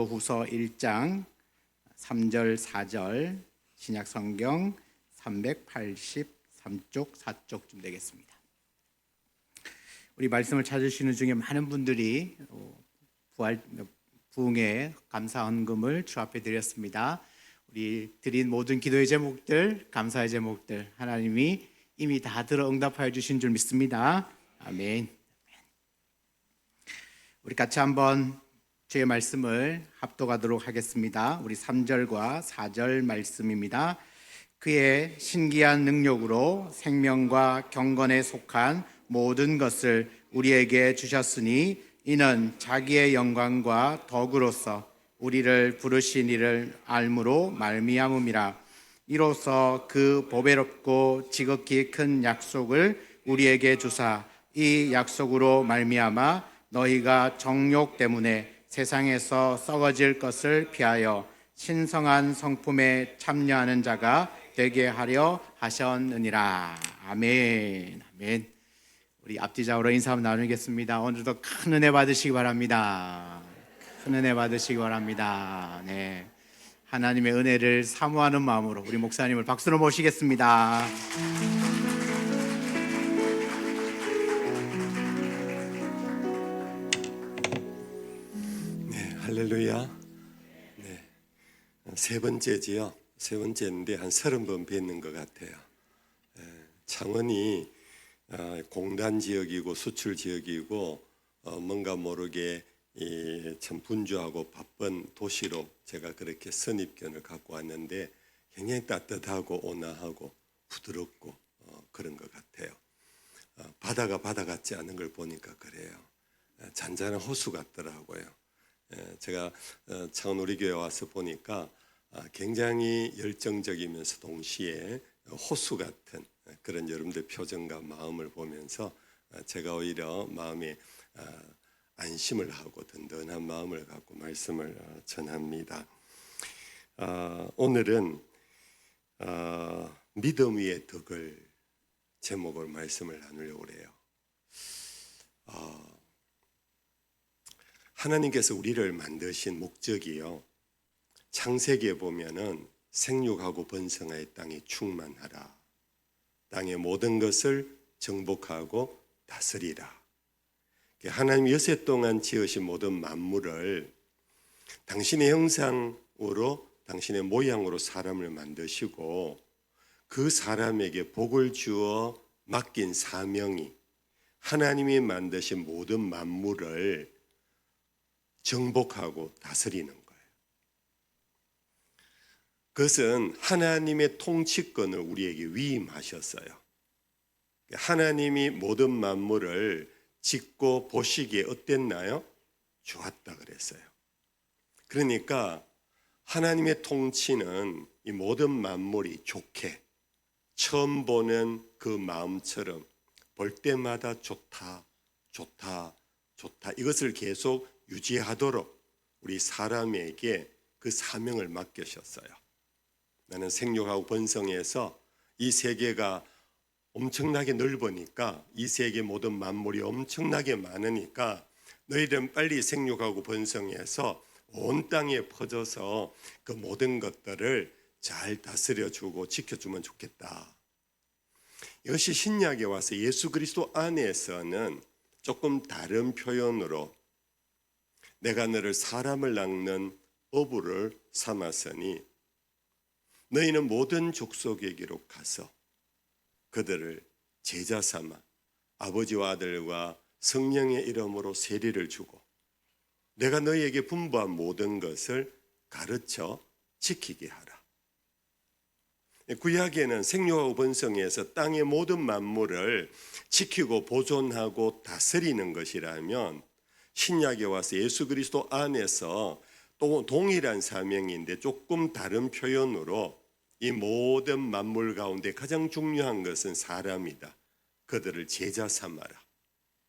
후서 1장 3절 4절 신약 성경 383쪽 4쪽쯤 되겠습니다. 우리 말씀을 찾으시는 중에 많은 분들이 부흥의 감사 헌금을 주 앞에 드렸습니다. 우리 드린 모든 기도의 제목들, 감사의 제목들 하나님이 이미 다 들어 응답하여 주신 줄 믿습니다. 아멘. 우리 같이 한번 주의 말씀을 합독하도록 하겠습니다. 우리 3절과 4절 말씀입니다. 그의 신기한 능력으로 생명과 경건에 속한 모든 것을 우리에게 주셨으니 이는 자기의 영광과 덕으로서 우리를 부르신 이를 알므로 말미암음이라. 이로써 그 보배롭고 지극히 큰 약속을 우리에게 주사 이 약속으로 말미암아 너희가 정욕 때문에 세상에서 썩어질 것을 피하여 신성한 성품에 참여하는 자가 되게 하려 하셨느니라. 아멘. 아멘. 우리 앞뒤좌우로 인사 한번 나누겠습니다. 오늘도 큰 은혜 받으시기 바랍니다. 큰 은혜 받으시기 바랍니다. 네, 하나님의 은혜를 사모하는 마음으로 우리 목사님을 박수로 모시겠습니다. 네, 할렐루야. 네, 세 번째지요. 세 번째인데 한 30번 뵙는 것 같아요. 창원이 공단 지역이고 수출 지역이고 뭔가 모르게 참 분주하고 바쁜 도시로 제가 그렇게 선입견을 갖고 왔는데 굉장히 따뜻하고 온화하고 부드럽고 그런 것 같아요. 바다가 바다 같지 않은 걸 보니까 그래요. 잔잔한 호수 같더라고요. 제가 창원 우리 교회 와서 보니까 굉장히 열정적이면서 동시에 호수 같은 그런 여러분들 표정과 마음을 보면서 제가 오히려 마음에 안심을 하고 든든한 마음을 갖고 말씀을 전합니다. 오늘은 믿음 위의 덕을 제목으로 말씀을 나누려고 해요. 하나님께서 우리를 만드신 목적이요, 창세기에 보면은 생육하고 번성하여 땅에 충만하라, 땅의 모든 것을 정복하고 다스리라. 하나님 여세 동안 지으신 모든 만물을 당신의 형상으로 당신의 모양으로 사람을 만드시고 그 사람에게 복을 주어 맡긴 사명이 하나님이 만드신 모든 만물을 정복하고 다스리는 거예요. 그것은 하나님의 통치권을 우리에게 위임하셨어요. 하나님이 모든 만물을 짓고 보시기에 어땠나요? 좋았다 그랬어요. 그러니까 하나님의 통치는 이 모든 만물이 좋게, 처음 보는 그 마음처럼 볼 때마다 좋다, 좋다, 좋다, 이것을 계속 유지하도록 우리 사람에게 그 사명을 맡기셨어요. 나는 생육하고 번성해서 이 세계가 엄청나게 넓으니까, 이 세계 모든 만물이 엄청나게 많으니까 너희들은 빨리 생육하고 번성해서 온 땅에 퍼져서 그 모든 것들을 잘 다스려주고 지켜주면 좋겠다. 이것이 신약에 와서 예수 그리스도 안에서는 조금 다른 표현으로 내가 너를 사람을 낚는 어부를 삼았으니 너희는 모든 족속에게로 가서 그들을 제자 삼아 아버지와 아들과 성령의 이름으로 세례를 주고 내가 너희에게 분부한 모든 것을 가르쳐 지키게 하라. 구약에는 생육하고 번성해서 땅의 모든 만물을 지키고 보존하고 다스리는 것이라면, 신약에 와서 예수 그리스도 안에서 또 동일한 사명인데 조금 다른 표현으로 이 모든 만물 가운데 가장 중요한 것은 사람이다. 그들을 제자 삼아라.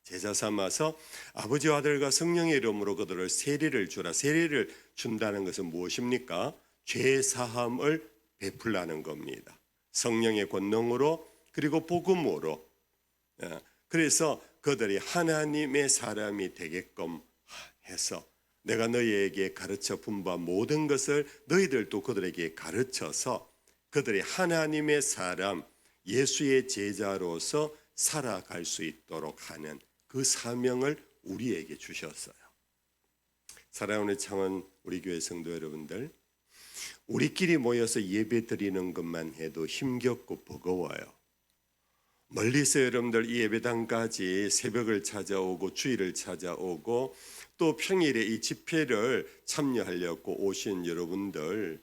제자 삼아서 아버지와 아들과 성령의 이름으로 그들을 세례를 주라. 세례를 준다는 것은 무엇입니까? 죄 사함을 베풀라는 겁니다. 성령의 권능으로, 그리고 복음으로. 그래서 그들이 하나님의 사람이 되게끔 해서 내가 너희에게 가르쳐 분부한 모든 것을 너희들도 그들에게 가르쳐서 그들이 하나님의 사람 예수의 제자로서 살아갈 수 있도록 하는 그 사명을 우리에게 주셨어요. 사랑하는 창원 우리 교회 성도 여러분들, 우리끼리 모여서 예배 드리는 것만 해도 힘겹고 버거워요. 멀리서 여러분들 이 예배당까지 새벽을 찾아오고 주일을 찾아오고 또 평일에 이 집회를 참여하려고 오신 여러분들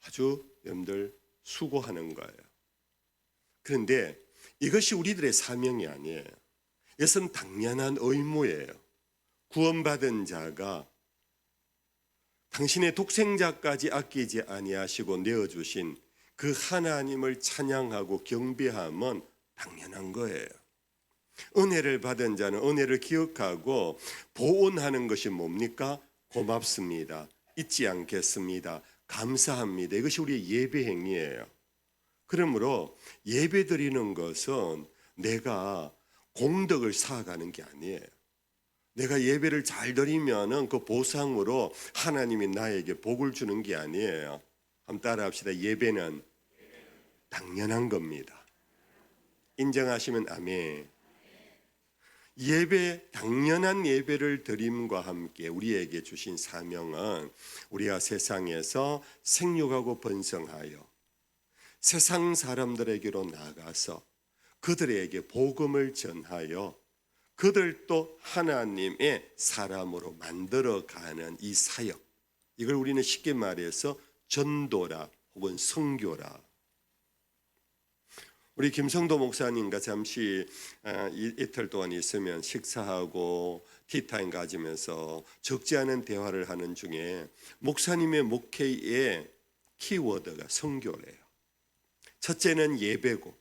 아주 여러분들 수고하는 거예요. 그런데 이것이 우리들의 사명이 아니에요. 이것은 당연한 의무예요. 구원받은 자가 당신의 독생자까지 아끼지 아니하시고 내어주신 그 하나님을 찬양하고 경배함은 당연한 거예요. 은혜를 받은 자는 은혜를 기억하고 보온하는 것이 뭡니까? 고맙습니다. 잊지 않겠습니다. 감사합니다. 이것이 우리의 예배 행위예요. 그러므로 예배 드리는 것은 내가 공덕을 쌓아가는 게 아니에요. 내가 예배를 잘 드리면은 그 보상으로 하나님이 나에게 복을 주는 게 아니에요. 한번 따라합시다. 예배는 당연한 겁니다. 인정하시면 아멘. 예배, 당연한 예배를 드림과 함께 우리에게 주신 사명은 우리가 세상에서 생육하고 번성하여 세상 사람들에게로 나가서 그들에게 복음을 전하여 그들도 하나님의 사람으로 만들어가는 이 사역, 이걸 우리는 쉽게 말해서 전도라 혹은 선교라. 우리 김성도 목사님과 잠시 이틀 동안 있으면 식사하고 티타임 가지면서 적지 않은 대화를 하는 중에 목사님의 목회의 키워드가 선교래요. 첫째는 예배고,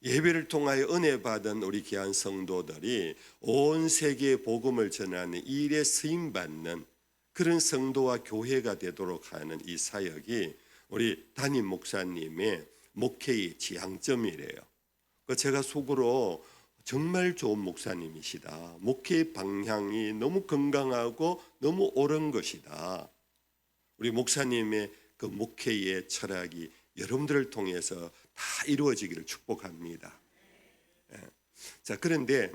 예배를 통하여 은혜 받은 우리 귀한 성도들이 온 세계에 복음을 전하는 이 일에 쓰임받는 그런 성도와 교회가 되도록 하는 이 사역이 우리 담임 목사님의 목회의 지향점이래요. 제가 속으로 정말 좋은 목사님이시다. 목회의 방향이 너무 건강하고 너무 옳은 것이다. 우리 목사님의 그 목회의 철학이 여러분들을 통해서 다 이루어지기를 축복합니다. 자, 그런데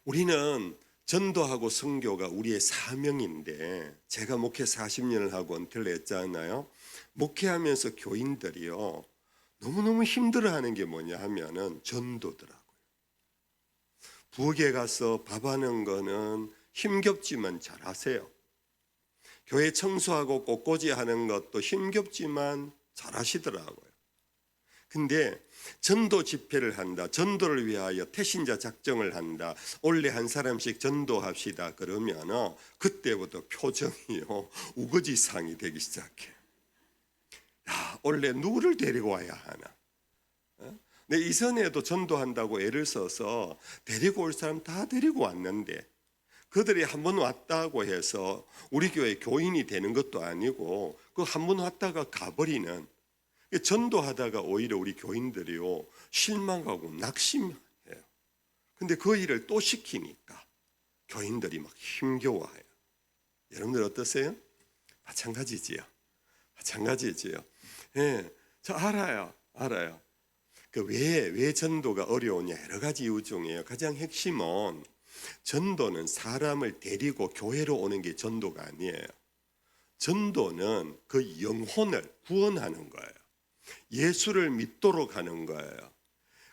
우리는 전도하고 선교가 우리의 사명인데, 제가 목회 40년을 하고 은퇴를 했잖아요. 목회하면서 교인들이요 너무너무 힘들어하는 게 뭐냐 하면은 전도더라고요. 부엌에 가서 밥하는 거는 힘겹지만 잘하세요. 교회 청소하고 꽃꽂이 하는 것도 힘겹지만 잘하시더라고요. 근데 전도 집회를 한다, 전도를 위하여 태신자 작정을 한다, 올해 한 사람씩 전도합시다 그러면 그때부터 표정이요 우거지상이 되기 시작해. 야, 원래 누구를 데리고 와야 하나? 내 이전에도 전도한다고 애를 써서 데리고 올 사람 다 데리고 왔는데 그들이 한 번 왔다고 해서 우리 교회 교인이 되는 것도 아니고 그 한 번 왔다가 가버리는, 전도하다가 오히려 우리 교인들이요 실망하고 낙심해요. 근데 그 일을 또 시키니까 교인들이 막 힘겨워해요. 여러분들 어떠세요? 마찬가지지요. 마찬가지지요. 예, 저 알아요. 왜 전도가 어려우냐, 여러 가지 이유 중에요. 가장 핵심은 전도는 사람을 데리고 교회로 오는 게 전도가 아니에요. 전도는 그 영혼을 구원하는 거예요. 예수를 믿도록 하는 거예요.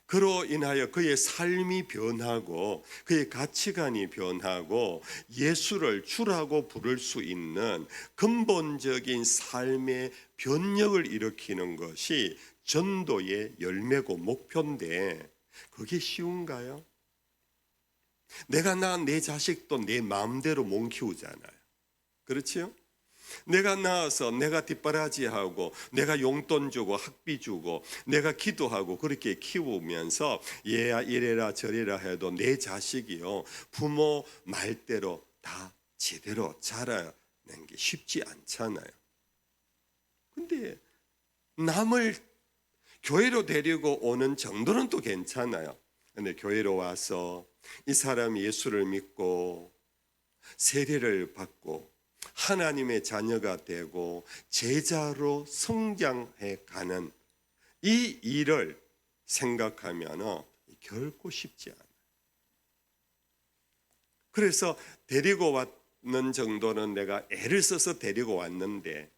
그로 인하여 그의 삶이 변하고 그의 가치관이 변하고 예수를 주라고 부를 수 있는 근본적인 삶의 변혁을 일으키는 것이 전도의 열매고 목표인데, 그게 쉬운가요? 내가 낳은 내 자식도 내 마음대로 못 키우잖아요. 그렇지요? 내가 낳아서 내가 뒷바라지하고 내가 용돈 주고 학비 주고 내가 기도하고 그렇게 키우면서 얘야 이래라 저래라 해도 내 자식이요 부모 말대로 다 제대로 자라는 게 쉽지 않잖아요. 근데 남을 교회로 데리고 오는 정도는 또 괜찮아요. 근데 교회로 와서 이 사람이 예수를 믿고 세례를 받고 하나님의 자녀가 되고 제자로 성장해 가는 이 일을 생각하면 결코 쉽지 않아요. 그래서 데리고 왔는 정도는 내가 애를 써서 데리고 왔는데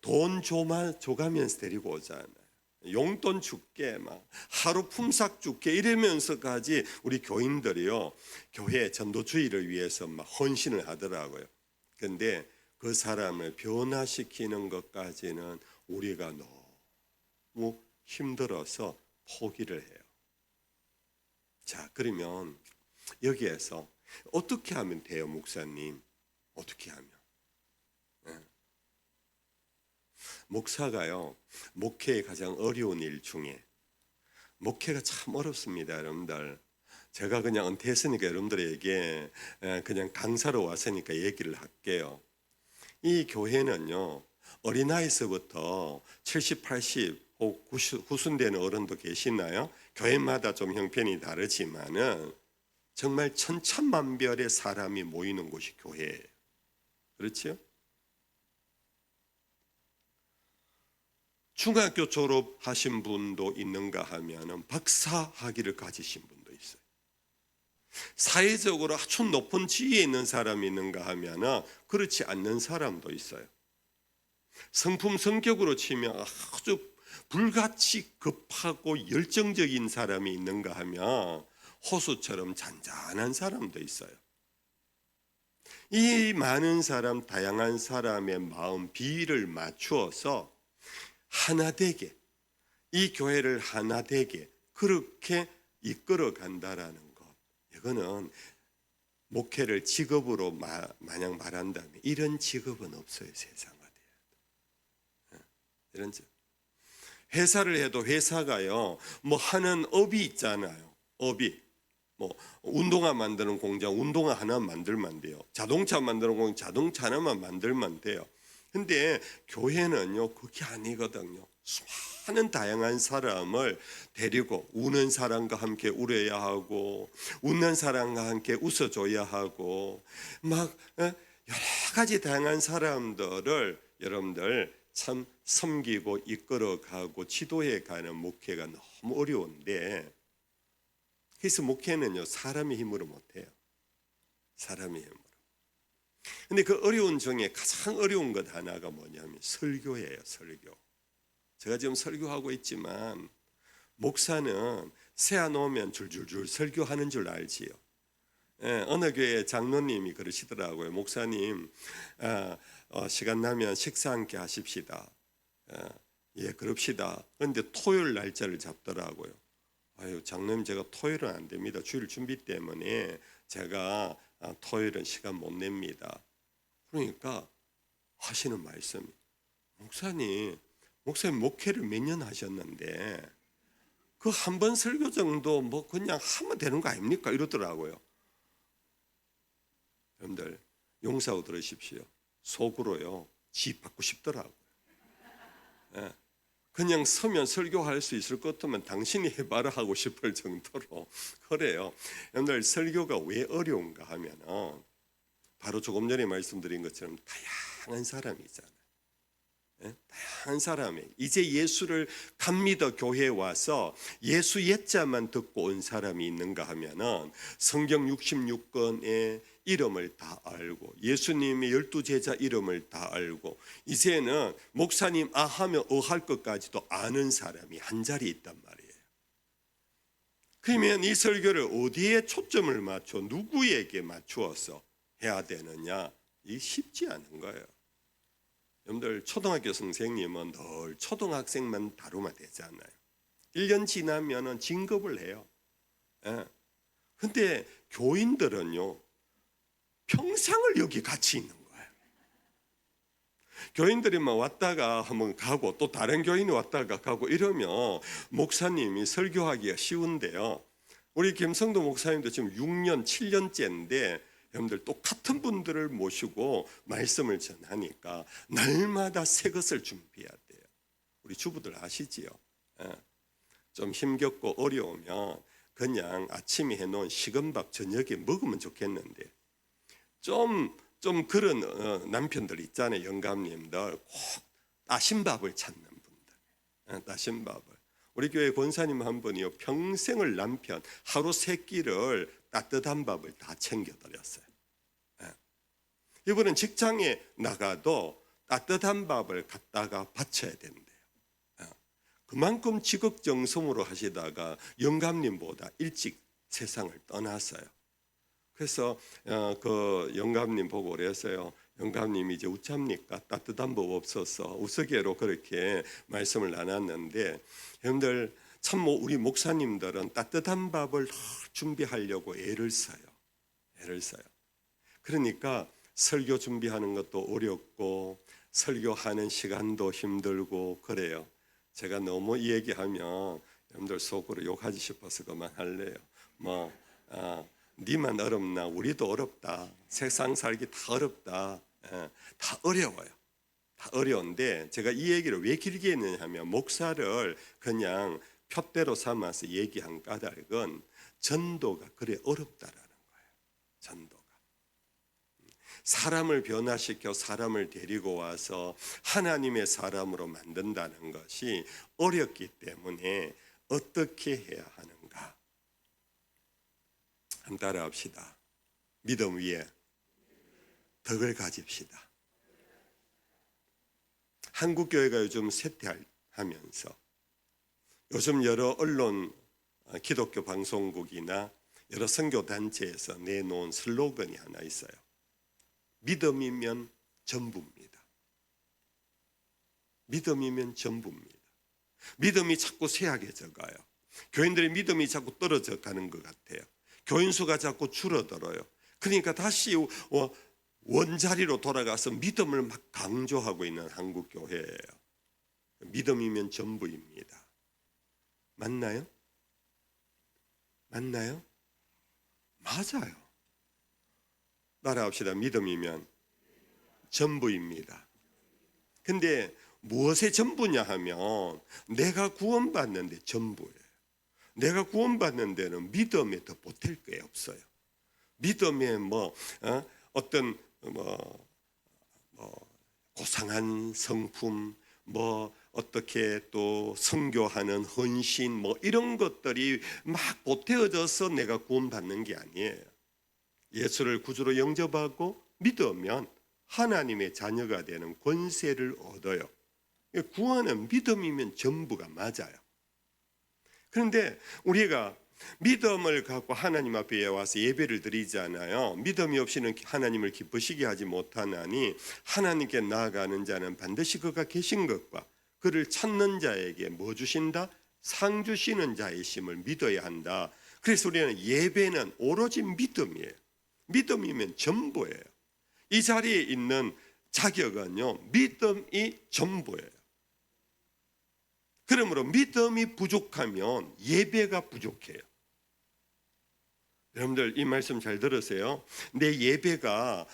돈 줘가면서 데리고 오잖아요. 용돈 줄게, 하루 품삯 줄게 이러면서까지 우리 교인들이요, 교회 전도주의를 위해서 헌신을 하더라고요. 근데 그 사람을 변화시키는 것까지는 우리가 너무 힘들어서 포기를 해요. 자, 그러면 여기에서 어떻게 하면 돼요, 목사님? 어떻게 하면? 목사가요, 목회의 가장 어려운 일 중에, 목회가 참 어렵습니다, 여러분들. 제가 그냥 은퇴했으니까 여러분들에게 그냥 강사로 왔으니까 얘기를 할게요. 이 교회는요, 어린아이서부터 70, 80, 혹 90 되는 어른도 계시나요? 교회마다 좀 형편이 다르지만은 정말 천차만별의 사람이 모이는 곳이 교회예요. 그렇죠? 중학교 졸업하신 분도 있는가 하면은 박사 학위를 가지신 분도 있어요. 사회적으로 아주 높은 지위에 있는 사람이 있는가 하면은 그렇지 않는 사람도 있어요. 성품 성격으로 치면 아주 불같이 급하고 열정적인 사람이 있는가 하면 호수처럼 잔잔한 사람도 있어요. 이 많은 사람, 다양한 사람의 마음 비위를 맞추어서 하나 되게, 이 교회를 하나 되게 그렇게 이끌어 간다라는 것, 이거는 목회를 직업으로 마냥 말한다면 이런 직업은 없어요. 세상화돼야 돼. 이런 직업. 회사를 해도 회사가요, 뭐 하는 업이 있잖아요. 업이 뭐 운동화 만드는 공장 운동화 하나 만들면 돼요. 자동차 만드는 공장 자동차 하나만 만들면 돼요. 근데 교회는요, 그게 아니거든요. 수많은 다양한 사람을 데리고 우는 사람과 함께 울어야 하고 웃는 사람과 함께 웃어줘야 하고 막 여러 가지 다양한 사람들을 여러분들 참 섬기고 이끌어가고 지도해 가는 목회가 너무 어려운데, 그래서 목회는요, 사람의 힘으로 못해요. 사람의 힘으로. 근데 그 어려운 중에 가장 어려운 것 하나가 뭐냐면 설교예요. 설교. 제가 지금 설교하고 있지만 목사는 세워놓으면 줄줄줄 설교하는 줄 알지요. 어느 교회 장로님이 그러시더라고요. 목사님, 시간 나면 식사 함께 하십시다. 예, 그럽시다. 그런데 토요일 날짜를 잡더라고요. 아유, 장로님, 제가 토요일은 안 됩니다. 주일 준비 때문에 제가 토요일은 시간 못 냅니다. 그러니까 하시는 말씀이, 목사님 목회를 몇 년 하셨는데 그 한 번 설교 정도 뭐 그냥 하면 되는 거 아닙니까? 이러더라고요. 여러분들 용서하고 들으십시오. 속으로요, 지 받고 싶더라고요. 예. 그냥 서면 설교할 수 있을 것 같으면 당신이 해봐라 하고 싶을 정도로 그래요. 여러분들 설교가 왜 어려운가 하면은 바로 조금 전에 말씀드린 것처럼 다양한 사람이 있잖아요. 다양한 사람이 이제 예수를 갑니다 교회에 와서 예수 옛자만 듣고 온 사람이 있는가 하면은 성경 66권의 이름을 다 알고 예수님의 12제자 이름을 다 알고 이제는 목사님 하면 할 것까지도 아는 사람이 한 자리 있단 말이에요. 그러면 이 설교를 어디에 초점을 맞춰 누구에게 맞추어서 해야 되느냐, 이 쉽지 않은 거예요. 여러분들 초등학교 선생님은 늘 초등학생만 다루면 되잖아요. 1년 지나면은 진급을 해요. 근데 교인들은요, 평생을 여기 같이 있는 거예요. 교인들이 막 왔다가 한번 가고 또 다른 교인이 왔다가 가고 이러면 목사님이 설교하기가 쉬운데요. 우리 김성도 목사님도 지금 6년, 7년째인데 여러분들 똑같은 분들을 모시고 말씀을 전하니까 날마다 새 것을 준비해야 돼요. 우리 주부들 아시지요? 좀 힘겹고 어려우면 그냥 아침에 해놓은 식은 밥 저녁에 먹으면 좋겠는데 좀 그런 남편들 있잖아요. 영감님들 꼭 따신 밥을 찾는 분들. 따신 밥을. 우리 교회 권사님 한 분이요, 평생을 남편 하루 세 끼를 따뜻한 밥을 다 챙겨드렸어요. 이분은 직장에 나가도 따뜻한 밥을 갖다가 바쳐야 된대요. 그만큼 지극정성으로 하시다가 영감님보다 일찍 세상을 떠났어요. 그래서 그 영감님 보고 그랬어요. 영감님이 이제 우짭니까? 따뜻한 법 없어서 우스개로 그렇게 말씀을 나눴는데, 여러분들 참 우리 목사님들은 따뜻한 밥을 준비하려고 애를 써요. 그러니까 설교 준비하는 것도 어렵고 설교하는 시간도 힘들고 그래요. 제가 너무 이 얘기하면 여러분들 속으로 욕하지 싶어서 그만할래요. 니만 어렵나? 우리도 어렵다. 세상 살기 다 어렵다. 다 어려워요. 다 어려운데 제가 이 얘기를 왜 길게 했느냐 하면, 목사를 그냥 푯대로 삼아서 얘기한 까닭은 전도가 그래 어렵다라는 거예요. 전도가. 사람을 변화시켜 사람을 데리고 와서 하나님의 사람으로 만든다는 것이 어렵기 때문에 어떻게 해야 하는가? 한번 따라합시다. 믿음 위에 덕을 가집시다. 한국교회가 요즘 쇠퇴하면서 요즘 여러 언론, 기독교 방송국이나 여러 선교단체에서 내놓은 슬로건이 하나 있어요. 믿음이면 전부입니다. 믿음이면 전부입니다. 믿음이 자꾸 쇠약해져 가요. 교인들의 믿음이 자꾸 떨어져 가는 것 같아요. 교인 수가 자꾸 줄어들어요. 그러니까 다시 원자리로 돌아가서 믿음을 막 강조하고 있는 한국교회예요. 믿음이면 전부입니다. 맞나요? 맞나요? 맞아요. 따라합시다. 믿음이면 전부입니다. 근데 무엇의 전부냐 하면 내가 구원받는 데 전부예요. 내가 구원받는 데는 믿음에 더 보탤 게 없어요. 믿음에 어떤 고상한 성품, 어떻게 또 선교하는 헌신, 이런 것들이 막 보태어져서 내가 구원받는 게 아니에요. 예수를 구주로 영접하고 믿으면 하나님의 자녀가 되는 권세를 얻어요. 구원은 믿음이면 전부가 맞아요. 그런데 우리가 믿음을 갖고 하나님 앞에 와서 예배를 드리잖아요. 믿음이 없이는 하나님을 기쁘시게 하지 못하나니 하나님께 나아가는 자는 반드시 그가 계신 것과 그를 찾는 자에게 뭐 주신다? 상 주시는 자이심을 믿어야 한다. 그래서 우리는 예배는 오로지 믿음이에요. 믿음이면 전부예요. 이 자리에 있는 자격은요, 믿음이 전부예요. 그러므로 믿음이 부족하면 예배가 부족해요. 여러분들 이 말씀 잘 들으세요. 내 예배가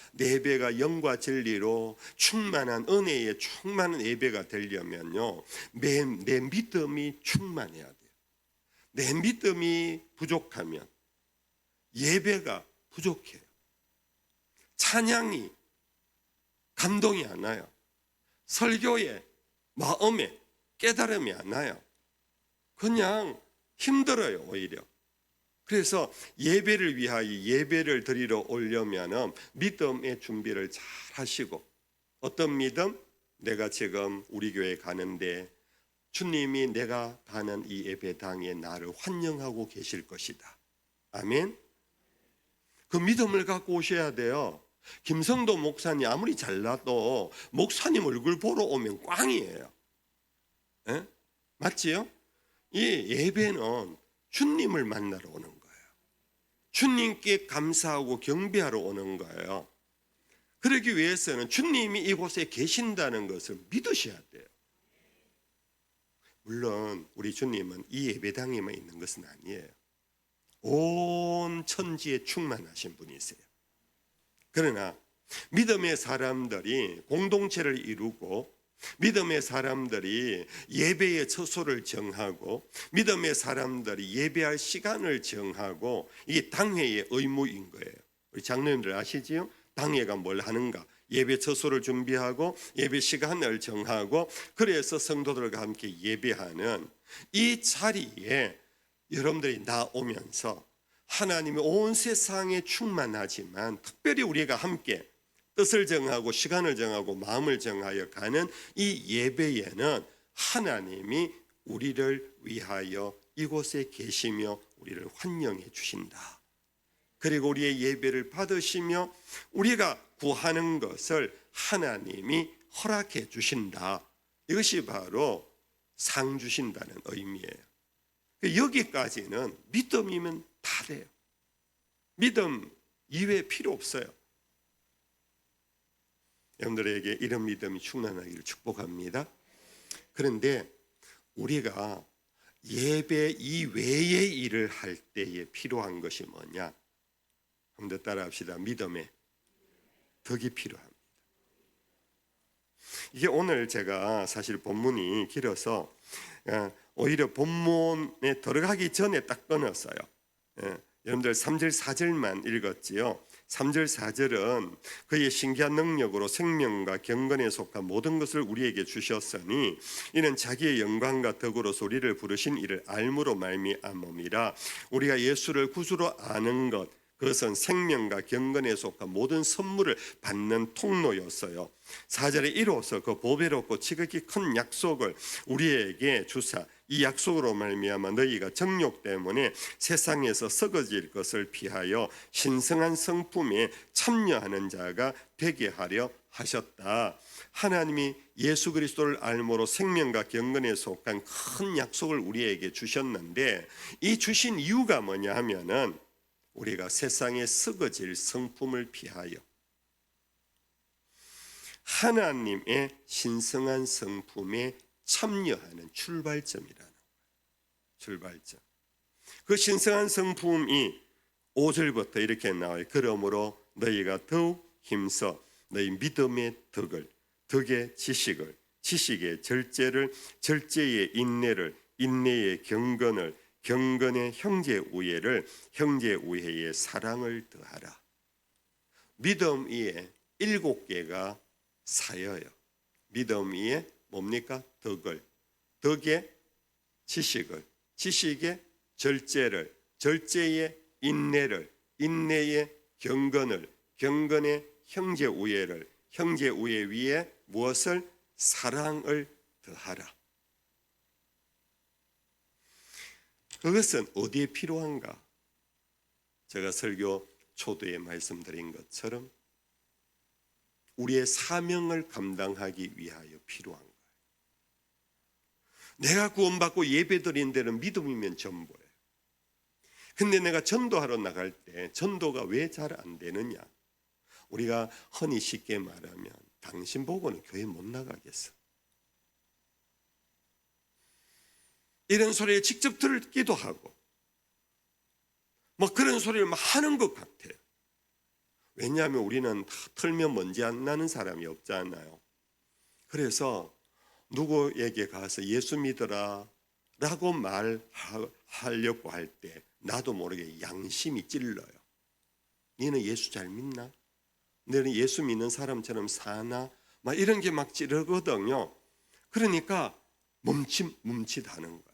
영과 진리로 충만한 은혜에 충만한 예배가 되려면요, 내 믿음이 충만해야 돼요. 내 믿음이 부족하면 예배가 부족해요. 찬양이 감동이 안 나요. 설교에 마음에 깨달음이 안 나요. 그냥 힘들어요, 오히려. 그래서 예배를 위하여 예배를 드리러 오려면 믿음의 준비를 잘 하시고, 어떤 믿음? 내가 지금 우리 교회 가는데 주님이 내가 가는 이 예배당에 나를 환영하고 계실 것이다. 아멘. 그 믿음을 갖고 오셔야 돼요. 김성도 목사님 아무리 잘나도 목사님 얼굴 보러 오면 꽝이에요. 에? 맞지요? 이 예배는 주님을 만나러 오는 거예요. 주님께 감사하고 경배하러 오는 거예요. 그러기 위해서는 주님이 이곳에 계신다는 것을 믿으셔야 돼요. 물론 우리 주님은 이 예배당에만 있는 것은 아니에요. 온 천지에 충만하신 분이세요. 그러나 믿음의 사람들이 공동체를 이루고, 믿음의 사람들이 예배의 처소를 정하고, 믿음의 사람들이 예배할 시간을 정하고, 이게 당회의 의무인 거예요. 우리 장로님들 아시지요? 당회가 뭘 하는가? 예배 처소를 준비하고 예배 시간을 정하고 그래서 성도들과 함께 예배하는 이 자리에 여러분들이 나오면서 하나님이 온 세상에 충만하지만 특별히 우리가 함께 뜻을 정하고 시간을 정하고 마음을 정하여 가는 이 예배에는 하나님이 우리를 위하여 이곳에 계시며 우리를 환영해 주신다. 그리고 우리의 예배를 받으시며 우리가 구하는 것을 하나님이 허락해 주신다. 이것이 바로 상 주신다는 의미예요. 여기까지는 믿음이면 다 돼요. 믿음 이외에 필요 없어요. 여러분들에게 이런 믿음이 충만하기를 축복합니다. 그런데 우리가 예배 이외의 일을 할 때에 필요한 것이 뭐냐? 한번 더 따라합시다. 믿음의 덕이 필요합니다. 이게 오늘 제가 사실 본문이 길어서 오히려 본문에 들어가기 전에 딱 끊었어요. 여러분들 3절 4절만 읽었지요. 3절 4절은 그의 신기한 능력으로 생명과 경건에 속한 모든 것을 우리에게 주셨으니 이는 자기의 영광과 덕으로서 우리를 부르신 이를 알므로 말미암음이라. 우리가 예수를 구주로 아는 것, 그것은 생명과 경건에 속한 모든 선물을 받는 통로였어요. 4절에 이로써 그 보배롭고 지극히 큰 약속을 우리에게 주사 이 약속으로 말미암아 너희가 정욕 때문에 세상에서 썩어질 것을 피하여 신성한 성품에 참여하는 자가 되게 하려 하셨다. 하나님이 예수 그리스도를 알므로 생명과 경건에 속한 큰 약속을 우리에게 주셨는데 이 주신 이유가 뭐냐 하면은 우리가 세상에 썩어질 성품을 피하여 하나님의 신성한 성품에 참여하는 출발점이라는 거예요. 출발점. 그 신성한 성품이 5절부터 이렇게 나와요. 그러므로 너희가 더욱 힘써 너희 믿음의 덕을, 덕의 지식을, 지식의 절제를, 절제의 인내를, 인내의 경건을, 경건의 형제 우애를, 형제 우애의 사랑을 더하라. 믿음 위에 7개가 사여요. 믿음 위에 뭡니까? 덕을, 덕의 지식을, 지식의 절제를, 절제의 인내를, 인내의 경건을, 경건의 형제 우애를, 형제 우애 위에 무엇을? 사랑을 더하라. 그것은 어디에 필요한가? 제가 설교 초두에 말씀드린 것처럼 우리의 사명을 감당하기 위하여 필요한 거예요. 내가 구원받고 예배드린 데는 믿음이면 전부예요. 근데 내가 전도하러 나갈 때 전도가 왜 잘 안 되느냐? 우리가 흔히 쉽게 말하면 당신 보고는 교회 못 나가겠어. 이런 소리를 직접 듣기도 하고 뭐 그런 소리를 막 하는 것 같아요. 왜냐하면 우리는 다 털면 먼지 안 나는 사람이 없잖아요. 그래서 누구에게 가서 예수 믿어라 라고 말하려고 할 때 나도 모르게 양심이 찔러요. 너는 예수 잘 믿나? 너는 예수 믿는 사람처럼 사나? 막 이런 게 막 찌르거든요. 그러니까 멈칫하는 거예요.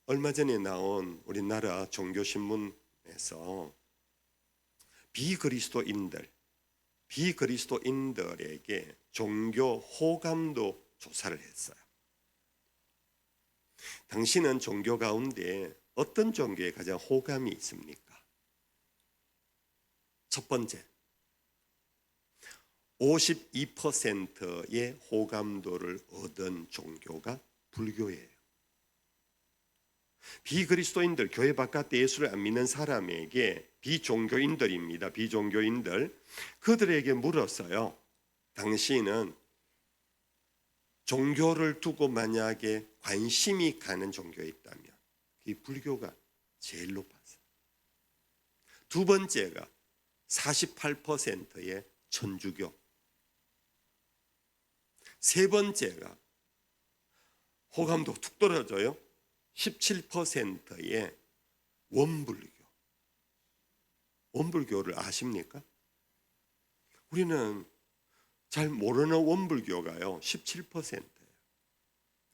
얼마 전에 나온 우리나라 종교신문에서 비그리스도인들에게 종교 호감도 조사를 했어요. 당신은 종교 가운데 어떤 종교에 가장 호감이 있습니까? 첫 번째, 52%의 호감도를 얻은 종교가 불교예요. 비그리스도인들, 교회 바깥에 예수를 안 믿는 사람에게 비종교인들입니다. 비종교인들. 그들에게 물었어요. 당신은 종교를 두고 만약에 관심이 가는 종교에 있다면 이 불교가 제일 높았어요. 두 번째가 48%의 천주교. 세 번째가 호감도 툭 떨어져요. 17%의 원불교. 원불교를 아십니까? 우리는 잘 모르는 원불교가요 17%예요.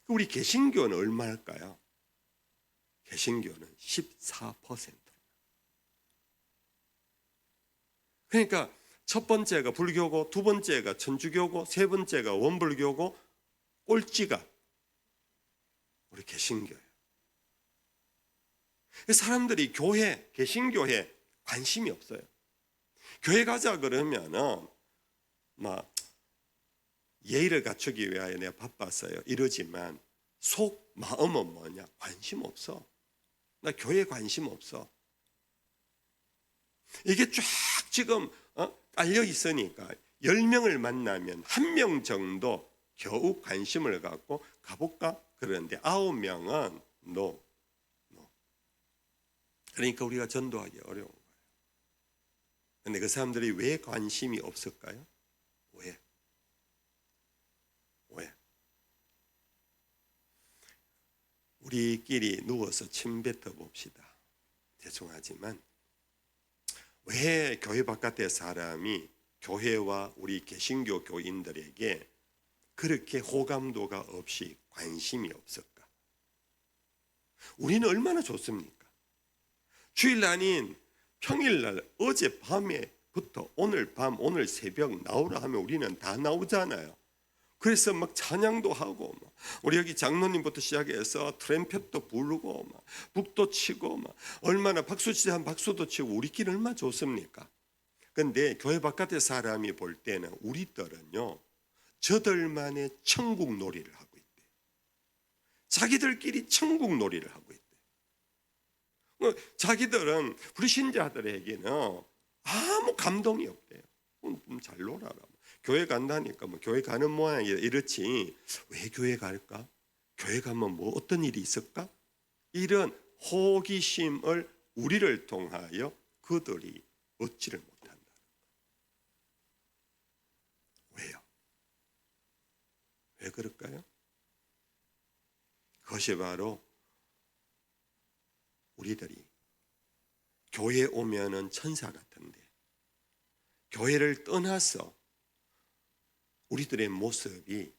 우리 개신교는 얼마일까요? 개신교는 14%. 그러니까 첫 번째가 불교고, 두 번째가 천주교고, 세 번째가 원불교고, 꼴찌가 우리 개신교예요. 사람들이 교회, 개신교회 관심이 없어요. 교회 가자 그러면은 막 예의를 갖추기 위하여 내가 바빴어요 이러지만 속 마음은 뭐냐? 관심 없어. 나 교회에 관심 없어. 이게 쫙 지금 깔려 있으니까 10명을 만나면 1명 정도 겨우 관심을 갖고 가볼까? 그런데 9명은 no. 그러니까 우리가 전도하기 어려운 거예요. 그런데 그 사람들이 왜 관심이 없을까요? 왜? 우리끼리 누워서 침 뱉어 봅시다. 죄송하지만 왜 교회 바깥의 사람이 교회와 우리 개신교 교인들에게 그렇게 호감도가 없이 관심이 없을까? 우리는 얼마나 좋습니까? 주일 아닌 평일날 어젯밤에부터 오늘 밤 오늘 새벽 나오라 하면 우리는 다 나오잖아요. 그래서 막 찬양도 하고 막 우리 여기 장로님부터 시작해서 트럼펫도 부르고 막 북도 치고 막 얼마나 박수 치자 박수도 치고 우리끼리 얼마나 좋습니까? 근데 교회 바깥의 사람이 볼 때는 우리들은요 저들만의 천국 놀이를 하고 있대요. 자기들끼리 천국 놀이를 하고 있대요. 자기들은 불신자들에게는 아무 감동이 없대요. 잘 놀아라. 교회 간다니까 뭐 교회 가는 모양이야 이렇지 왜 교회 갈까? 교회 가면 뭐 어떤 일이 있을까? 이런 호기심을 우리를 통하여 그들이 얻지를 못한다. 왜요? 왜 그럴까요? 그것이 바로 우리들이 교회에 오면은 천사 같은데 교회를 떠나서 우리들의 모습이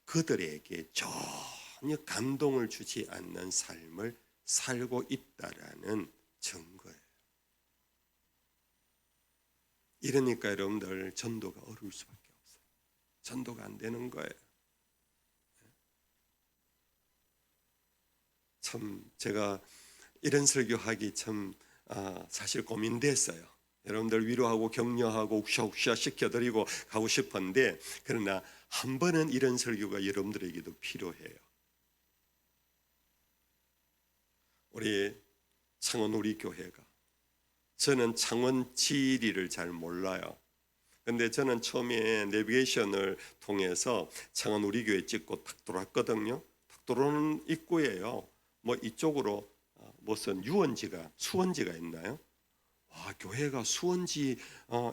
그들에게 전혀 감동을 주지 않는 삶을 살고 있다라는 증거예요. 이러니까 여러분들 전도가 어려울 수밖에 없어요. 전도가 안 되는 거예요. 참 제가 이런 설교하기 참 사실 고민됐어요. 여러분들 위로하고 격려하고 욱샤욱샤 시켜드리고 가고 싶은데 그러나 한 번은 이런 설교가 여러분들에게도 필요해요. 우리 창원 우리 교회가 저는 창원 지리를 잘 몰라요. 근데 저는 처음에 내비게이션을 통해서 창원 우리 교회 찍고 탁 돌았거든요. 탁 돌아오는 입구에요. 뭐 이쪽으로 무슨 유원지가 수원지가 있나요? 와, 교회가 수원지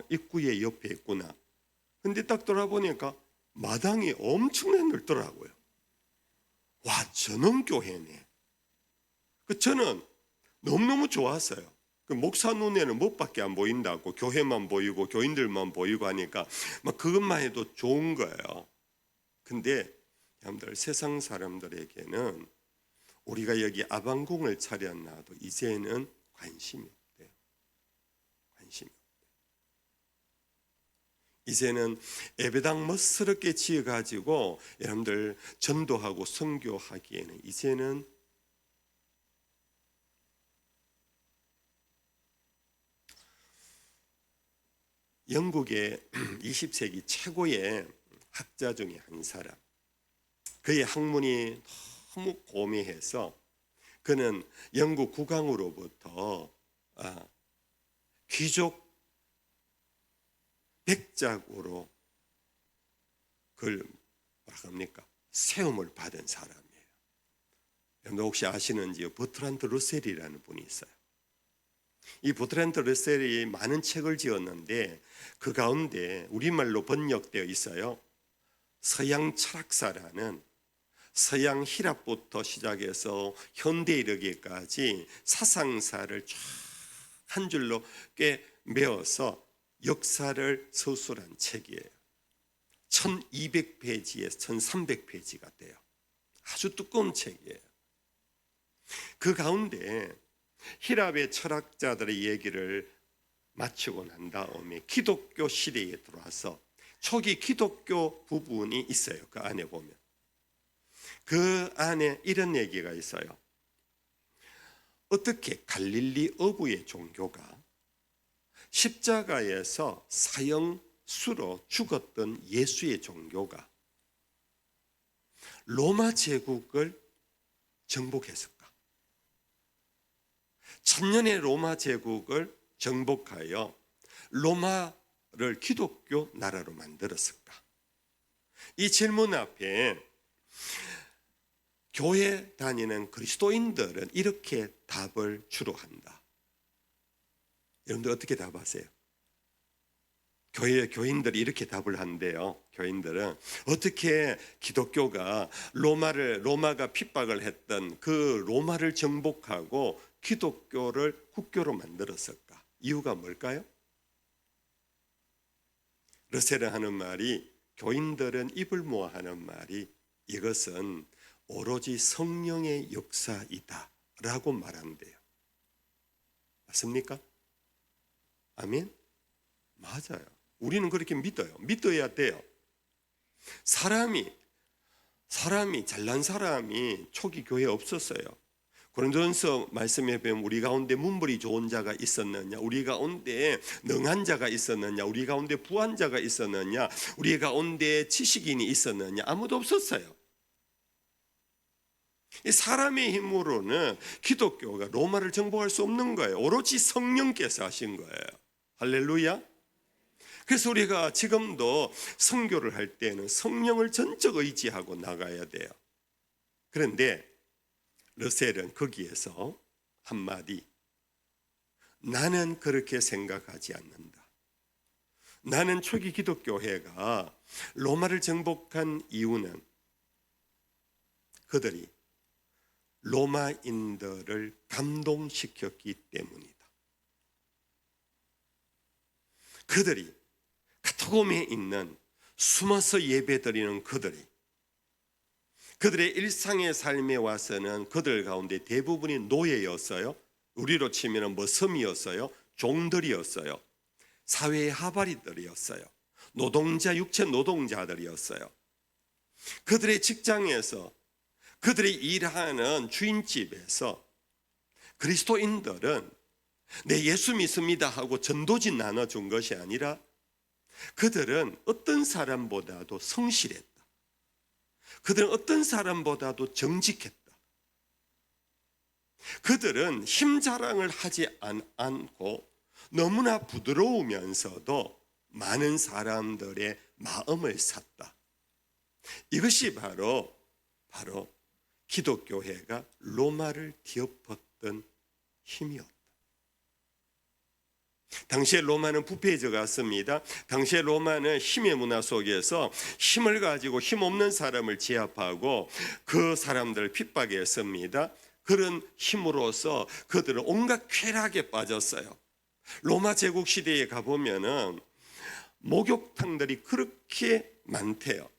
입구에 옆에 있구나. 근데 딱 돌아보니까 마당이 엄청나게 넓더라고요. 와, 저놈 교회네. 저는 너무너무 좋았어요. 목사 눈에는 뭐밖에 안 보인다고 교회만 보이고 교인들만 보이고 하니까 막 그것만 해도 좋은 거예요. 근데 여러분들 세상 사람들에게는 우리가 여기 아방궁을 차려놔도 이제는 관심이 없대요. 관심이 없대요. 이제는 예배당 멋스럽게 지어가지고 여러분들 전도하고 선교하기에는 이제는 영국의 20세기 최고의 학자 중에 한 사람, 그의 학문이 너무 고매해서 그는 영국 국왕으로부터 귀족 백작으로 그걸 뭐라고 합니까? 세움을 받은 사람이에요. 여러분 혹시 아시는지요? 버트란트 러셀이라는 분이 있어요. 이 버트란트 러셀이 많은 책을 지었는데 그 가운데 우리말로 번역되어 있어요. 서양 철학사라는 서양 희랍부터 시작해서 현대 이르기까지 사상사를 쫙 한 줄로 꽤 메어서 역사를 서술한 책이에요. 1200페이지에서 1300페이지가 돼요. 아주 두꺼운 책이에요. 그 가운데 히랍의 철학자들의 얘기를 마치고 난 다음에 기독교 시대에 들어와서 초기 기독교 부분이 있어요. 그 안에 보면 그 안에 이런 얘기가 있어요. 어떻게 갈릴리 어부의 종교가 십자가에서 사형수로 죽었던 예수의 종교가 로마 제국을 정복했을까? 1000년의 로마 제국을 정복하여 로마를 기독교 나라로 만들었을까? 이 질문 앞에 교회 다니는 그리스도인들은 이렇게 답을 주로 한다. 여러분들 어떻게 답하세요? 교인들이 이렇게 답을 한대요. 교인들은 어떻게 기독교가 로마가 핍박을 했던 그 로마를 정복하고 기독교를 국교로 만들었을까? 이유가 뭘까요? 러셀은 하는 말이, 교인들은 입을 모아 하는 말이, 이것은 오로지 성령의 역사이다 라고 말한대요. 맞습니까? 아멘? 맞아요. 우리는 그렇게 믿어요. 믿어야 돼요. 사람이 잘난 사람이 초기 교회에 없었어요. 고린도전서 말씀에 보면 우리 가운데 문벌이 좋은 자가 있었느냐, 우리 가운데 능한 자가 있었느냐, 우리 가운데 부한 자가 있었느냐, 우리 가운데 지식인이 있었느냐, 아무도 없었어요. 이 사람의 힘으로는 기독교가 로마를 정복할 수 없는 거예요. 오로지 성령께서 하신 거예요. 할렐루야. 그래서 우리가 지금도 선교를 할 때는 성령을 전적 의지하고 나가야 돼요. 그런데 러셀은 거기에서 한마디, 나는 그렇게 생각하지 않는다. 나는 초기 기독교회가 로마를 정복한 이유는 그들이 로마인들을 감동시켰기 때문이다. 그들이 카타콤에 있는 숨어서 예배드리는 그들의 일상의 삶에 와서는 그들 가운데 대부분이 노예였어요. 우리로 치면 섬이었어요. 종들이었어요. 사회의 하바리들이었어요. 육체 노동자들이었어요. 그들의 직장에서, 그들이 일하는 주인집에서 그리스도인들은 내 예수 믿습니다 하고 전도지 나눠준 것이 아니라 그들은 어떤 사람보다도 성실했다. 그들은 어떤 사람보다도 정직했다. 그들은 힘 자랑을 하지 않고 너무나 부드러우면서도 많은 사람들의 마음을 샀다. 이것이 바로 기독교회가 로마를 뒤엎었던 힘이었다. 당시에 로마는 부패해져 갔습니다. 당시에 로마는 힘의 문화 속에서 힘을 가지고 힘없는 사람을 제압하고 그 사람들을 핍박했습니다. 그런 힘으로써 그들은 온갖 쾌락에 빠졌어요. 로마 제국 시대에 가보면은 목욕탕들이 그렇게 많대요.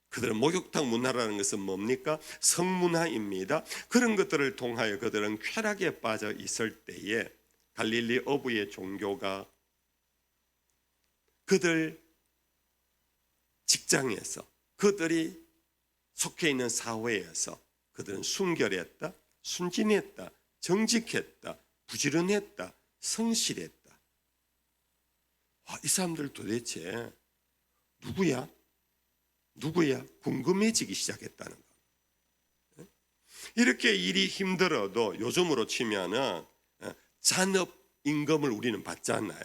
그들은 목욕탕 문화라는 것은 뭡니까? 성문화입니다. 그런 것들을 통하여 그들은 쾌락에 빠져 있을 때에 갈릴리 어부의 종교가 그들 직장에서, 그들이 속해 있는 사회에서 그들은 순결했다, 순진했다, 정직했다, 부지런했다, 성실했다. 이 사람들 도대체 누구야? 궁금해지기 시작했다는 거. 이렇게 일이 힘들어도 요즘으로 치면은 잔업 임금을 우리는 받잖아요.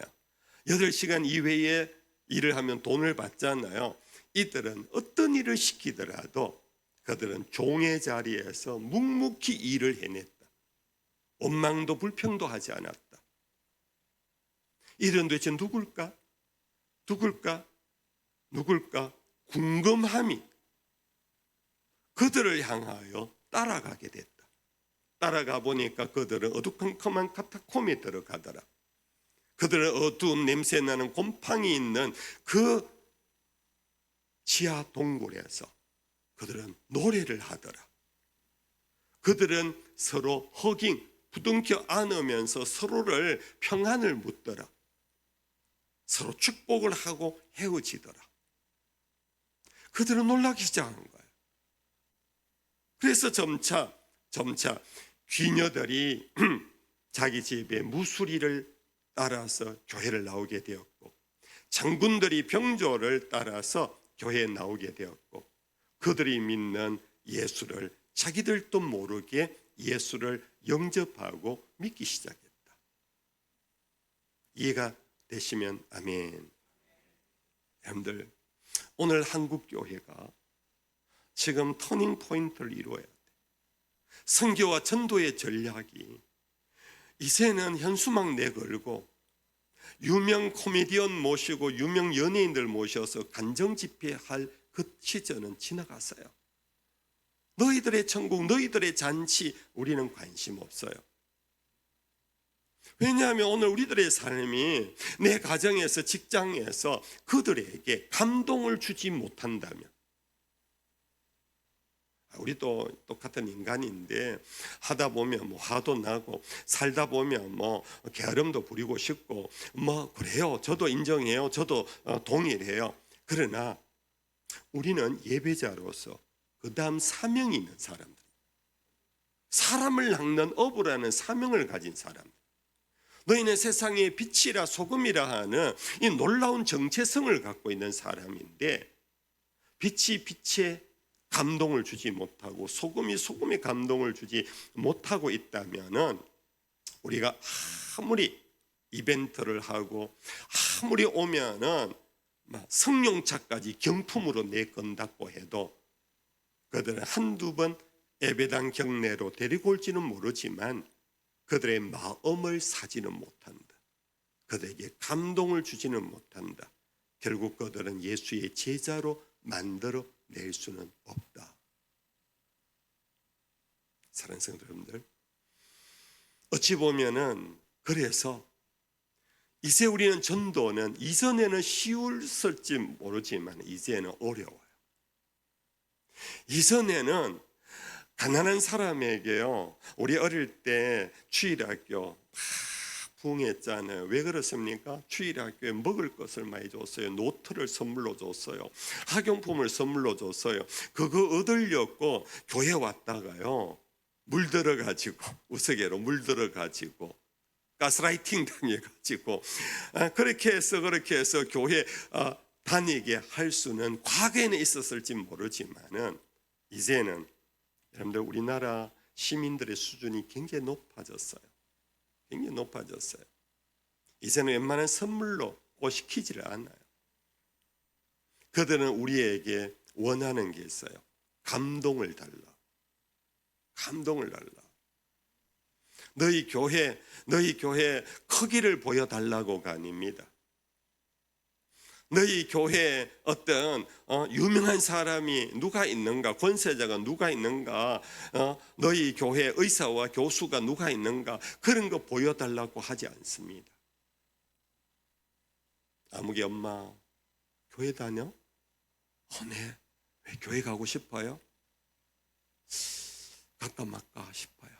8시간 이외에 일을 하면 돈을 받잖아요. 이들은 어떤 일을 시키더라도 그들은 종의 자리에서 묵묵히 일을 해냈다. 원망도 불평도 하지 않았다. 이들은 도대체 누굴까? 궁금함이 그들을 향하여 따라가게 됐다. 따라가 보니까 그들은 어두컴컴한 카타콤에 들어가더라. 그들은 어두운 냄새 나는 곰팡이 있는 그 지하 동굴에서 그들은 노래를 하더라. 그들은 서로 허깅, 부둥켜 안으면서 서로를 평안을 묻더라. 서로 축복을 하고 헤어지더라. 그들은 놀라기 시작한 거예요. 그래서 점차 귀녀들이 자기 집에 무수리를 따라서 교회를 나오게 되었고, 장군들이 병조를 따라서 교회에 나오게 되었고, 그들이 믿는 예수를 자기들도 모르게 예수를 영접하고 믿기 시작했다. 이해가 되시면 아멘. 여러분들, 오늘 한국 교회가 지금 터닝 포인트를 이루어야 돼. 선교와 전도의 전략이 이제는 현수막 내걸고 유명 코미디언 모시고 유명 연예인들 모셔서 간정 집회할 그 시절은 지나갔어요. 너희들의 천국, 너희들의 잔치, 우리는 관심 없어요. 왜냐하면 오늘 우리들의 삶이 내 가정에서, 직장에서 그들에게 감동을 주지 못한다면, 우리도 똑같은 인간인데 하다 보면 뭐 화도 나고 살다 보면 뭐 게으름도 부리고 싶고 뭐 그래요. 저도 인정해요. 저도 동일해요. 그러나 우리는 예배자로서 그 다음 사명이 있는 사람들, 사람을 낚는 어부라는 사명을 가진 사람들, 너희는 세상의 빛이라 소금이라 하는 이 놀라운 정체성을 갖고 있는 사람인데, 빛이 빛에 감동을 주지 못하고 소금이 소금에 감동을 주지 못하고 있다면은, 우리가 아무리 이벤트를 하고 아무리 오면은 성령차까지 경품으로 내건다고 해도 그들은 한두 번 예배당 경내로 데리고 올지는 모르지만 그들의 마음을 사지는 못한다. 그들에게 감동을 주지는 못한다. 결국 그들은 예수의 제자로 만들어 낼 수는 없다. 사랑하는 성도 여러분들, 어찌 보면은 그래서 이제 우리는 전도는 이전에는 쉬웠을지 모르지만 이제는 어려워요. 이전에는 가난한 사람에게요, 우리 어릴 때 주일학교 부흥했잖아요. 왜 그렇습니까? 주일학교에 먹을 것을 많이 줬어요. 노트를 선물로 줬어요. 학용품을 선물로 줬어요. 그거 얻으려고 교회 왔다가요, 물들어가지고, 우스개로 물들어가지고 가스라이팅 당해가지고 그렇게 해서 교회 다니게 할 수는 과거에는 있었을지 모르지만은 이제는 여러분들 우리나라 시민들의 수준이 굉장히 높아졌어요. 굉장히 높아졌어요. 이제는 웬만한 선물로 시키지를 않아요. 그들은 우리에게 원하는 게 있어요. 감동을 달라. 감동을 달라. 너희 교회 크기를 보여달라고가 아닙니다. 너희 교회에 어떤 유명한 사람이 누가 있는가, 권세자가 누가 있는가, 너희 교회 의사와 교수가 누가 있는가, 그런 거 보여달라고 하지 않습니다. 아무개 엄마 교회 다녀? 네. 왜 교회 가고 싶어요? 갈까 말까 싶어요.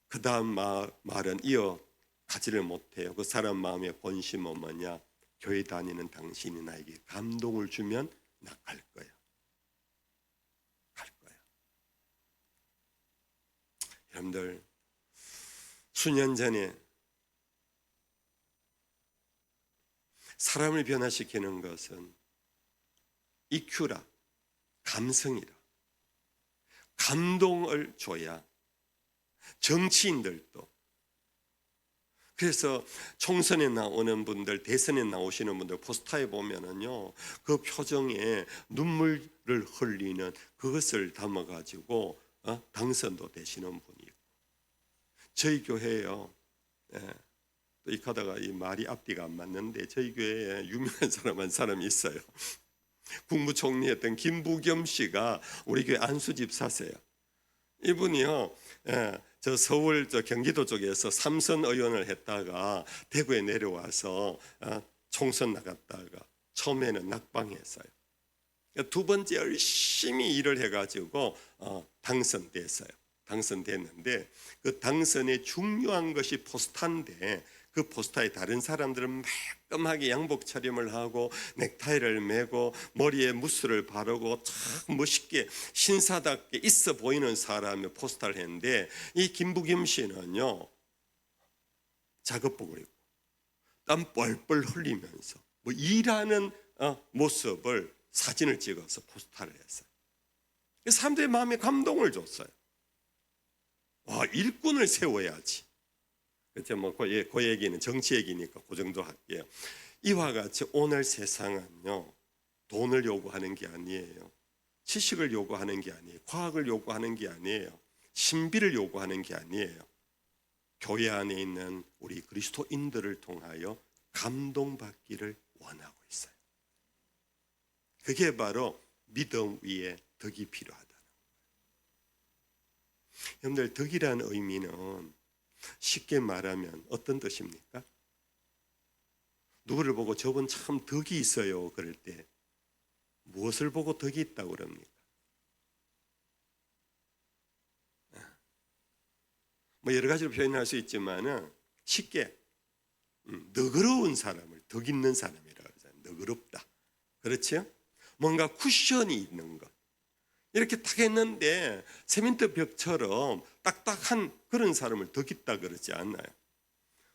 그 다음 말은 이어가지를 못해요. 그 사람 마음의 본심은 뭐냐? 교회 다니는 당신이 나에게 감동을 주면 나 갈 거야. 갈 거야. 여러분들, 수년 전에 사람을 변화시키는 것은 EQ라, 감성이라. 감동을 줘야 정치인들도, 그래서 총선에 나오는 분들, 대선에 나오시는 분들 포스터에 보면은요, 그 표정에 눈물을 흘리는 그것을 담아가지고 당선도 되시는 분이 있고, 저희 교회에요, 또 이 가다가 이 말이 앞뒤가 안 맞는데 저희 교회에 유명한 사람 한 사람이 있어요. 국무총리였던 김부겸 씨가 우리 교회 안수집사세요. 이분이요, 저 서울 저 경기도 쪽에서 삼선 의원을 했다가 대구에 내려와서 총선 나갔다가 처음에는 낙방했어요. 두 번째 열심히 일을 해가지고 당선됐어요. 당선됐는데 그 당선의 중요한 것이 포스터인데 그 포스터에 다른 사람들은 매끈하게 양복 차림을 하고 넥타이를 매고 머리에 무스를 바르고 참 멋있게 신사답게 있어 보이는 사람의 포스터를 했는데 이 김부겸 씨는요 작업복을 입고 땀 뻘뻘 흘리면서 뭐 일하는 모습을 사진을 찍어서 포스터를 했어요. 사람들의 마음에 감동을 줬어요. 와, 일꾼을 세워야지. 그렇죠. 뭐 그 얘기는 정치 얘기니까 그 정도 할게요. 이와 같이 오늘 세상은요 돈을 요구하는 게 아니에요. 지식을 요구하는 게 아니에요. 과학을 요구하는 게 아니에요. 신비를 요구하는 게 아니에요. 교회 안에 있는 우리 그리스도인들을 통하여 감동받기를 원하고 있어요. 그게 바로 믿음 위에 덕이 필요하다는 거예요. 여러분들, 덕이라는 의미는 쉽게 말하면 어떤 뜻입니까? 누구를 보고 저분 참 덕이 있어요 그럴 때 무엇을 보고 덕이 있다고 그럽니까? 뭐 여러 가지로 표현할 수 있지만은 쉽게 너그러운 사람을 덕 있는 사람이라고 하잖아요. 너그럽다. 그렇죠? 뭔가 쿠션이 있는 것. 이렇게 딱 했는데 세멘트 벽처럼 딱딱한 그런 사람을 덕 있다 그러지 않나요?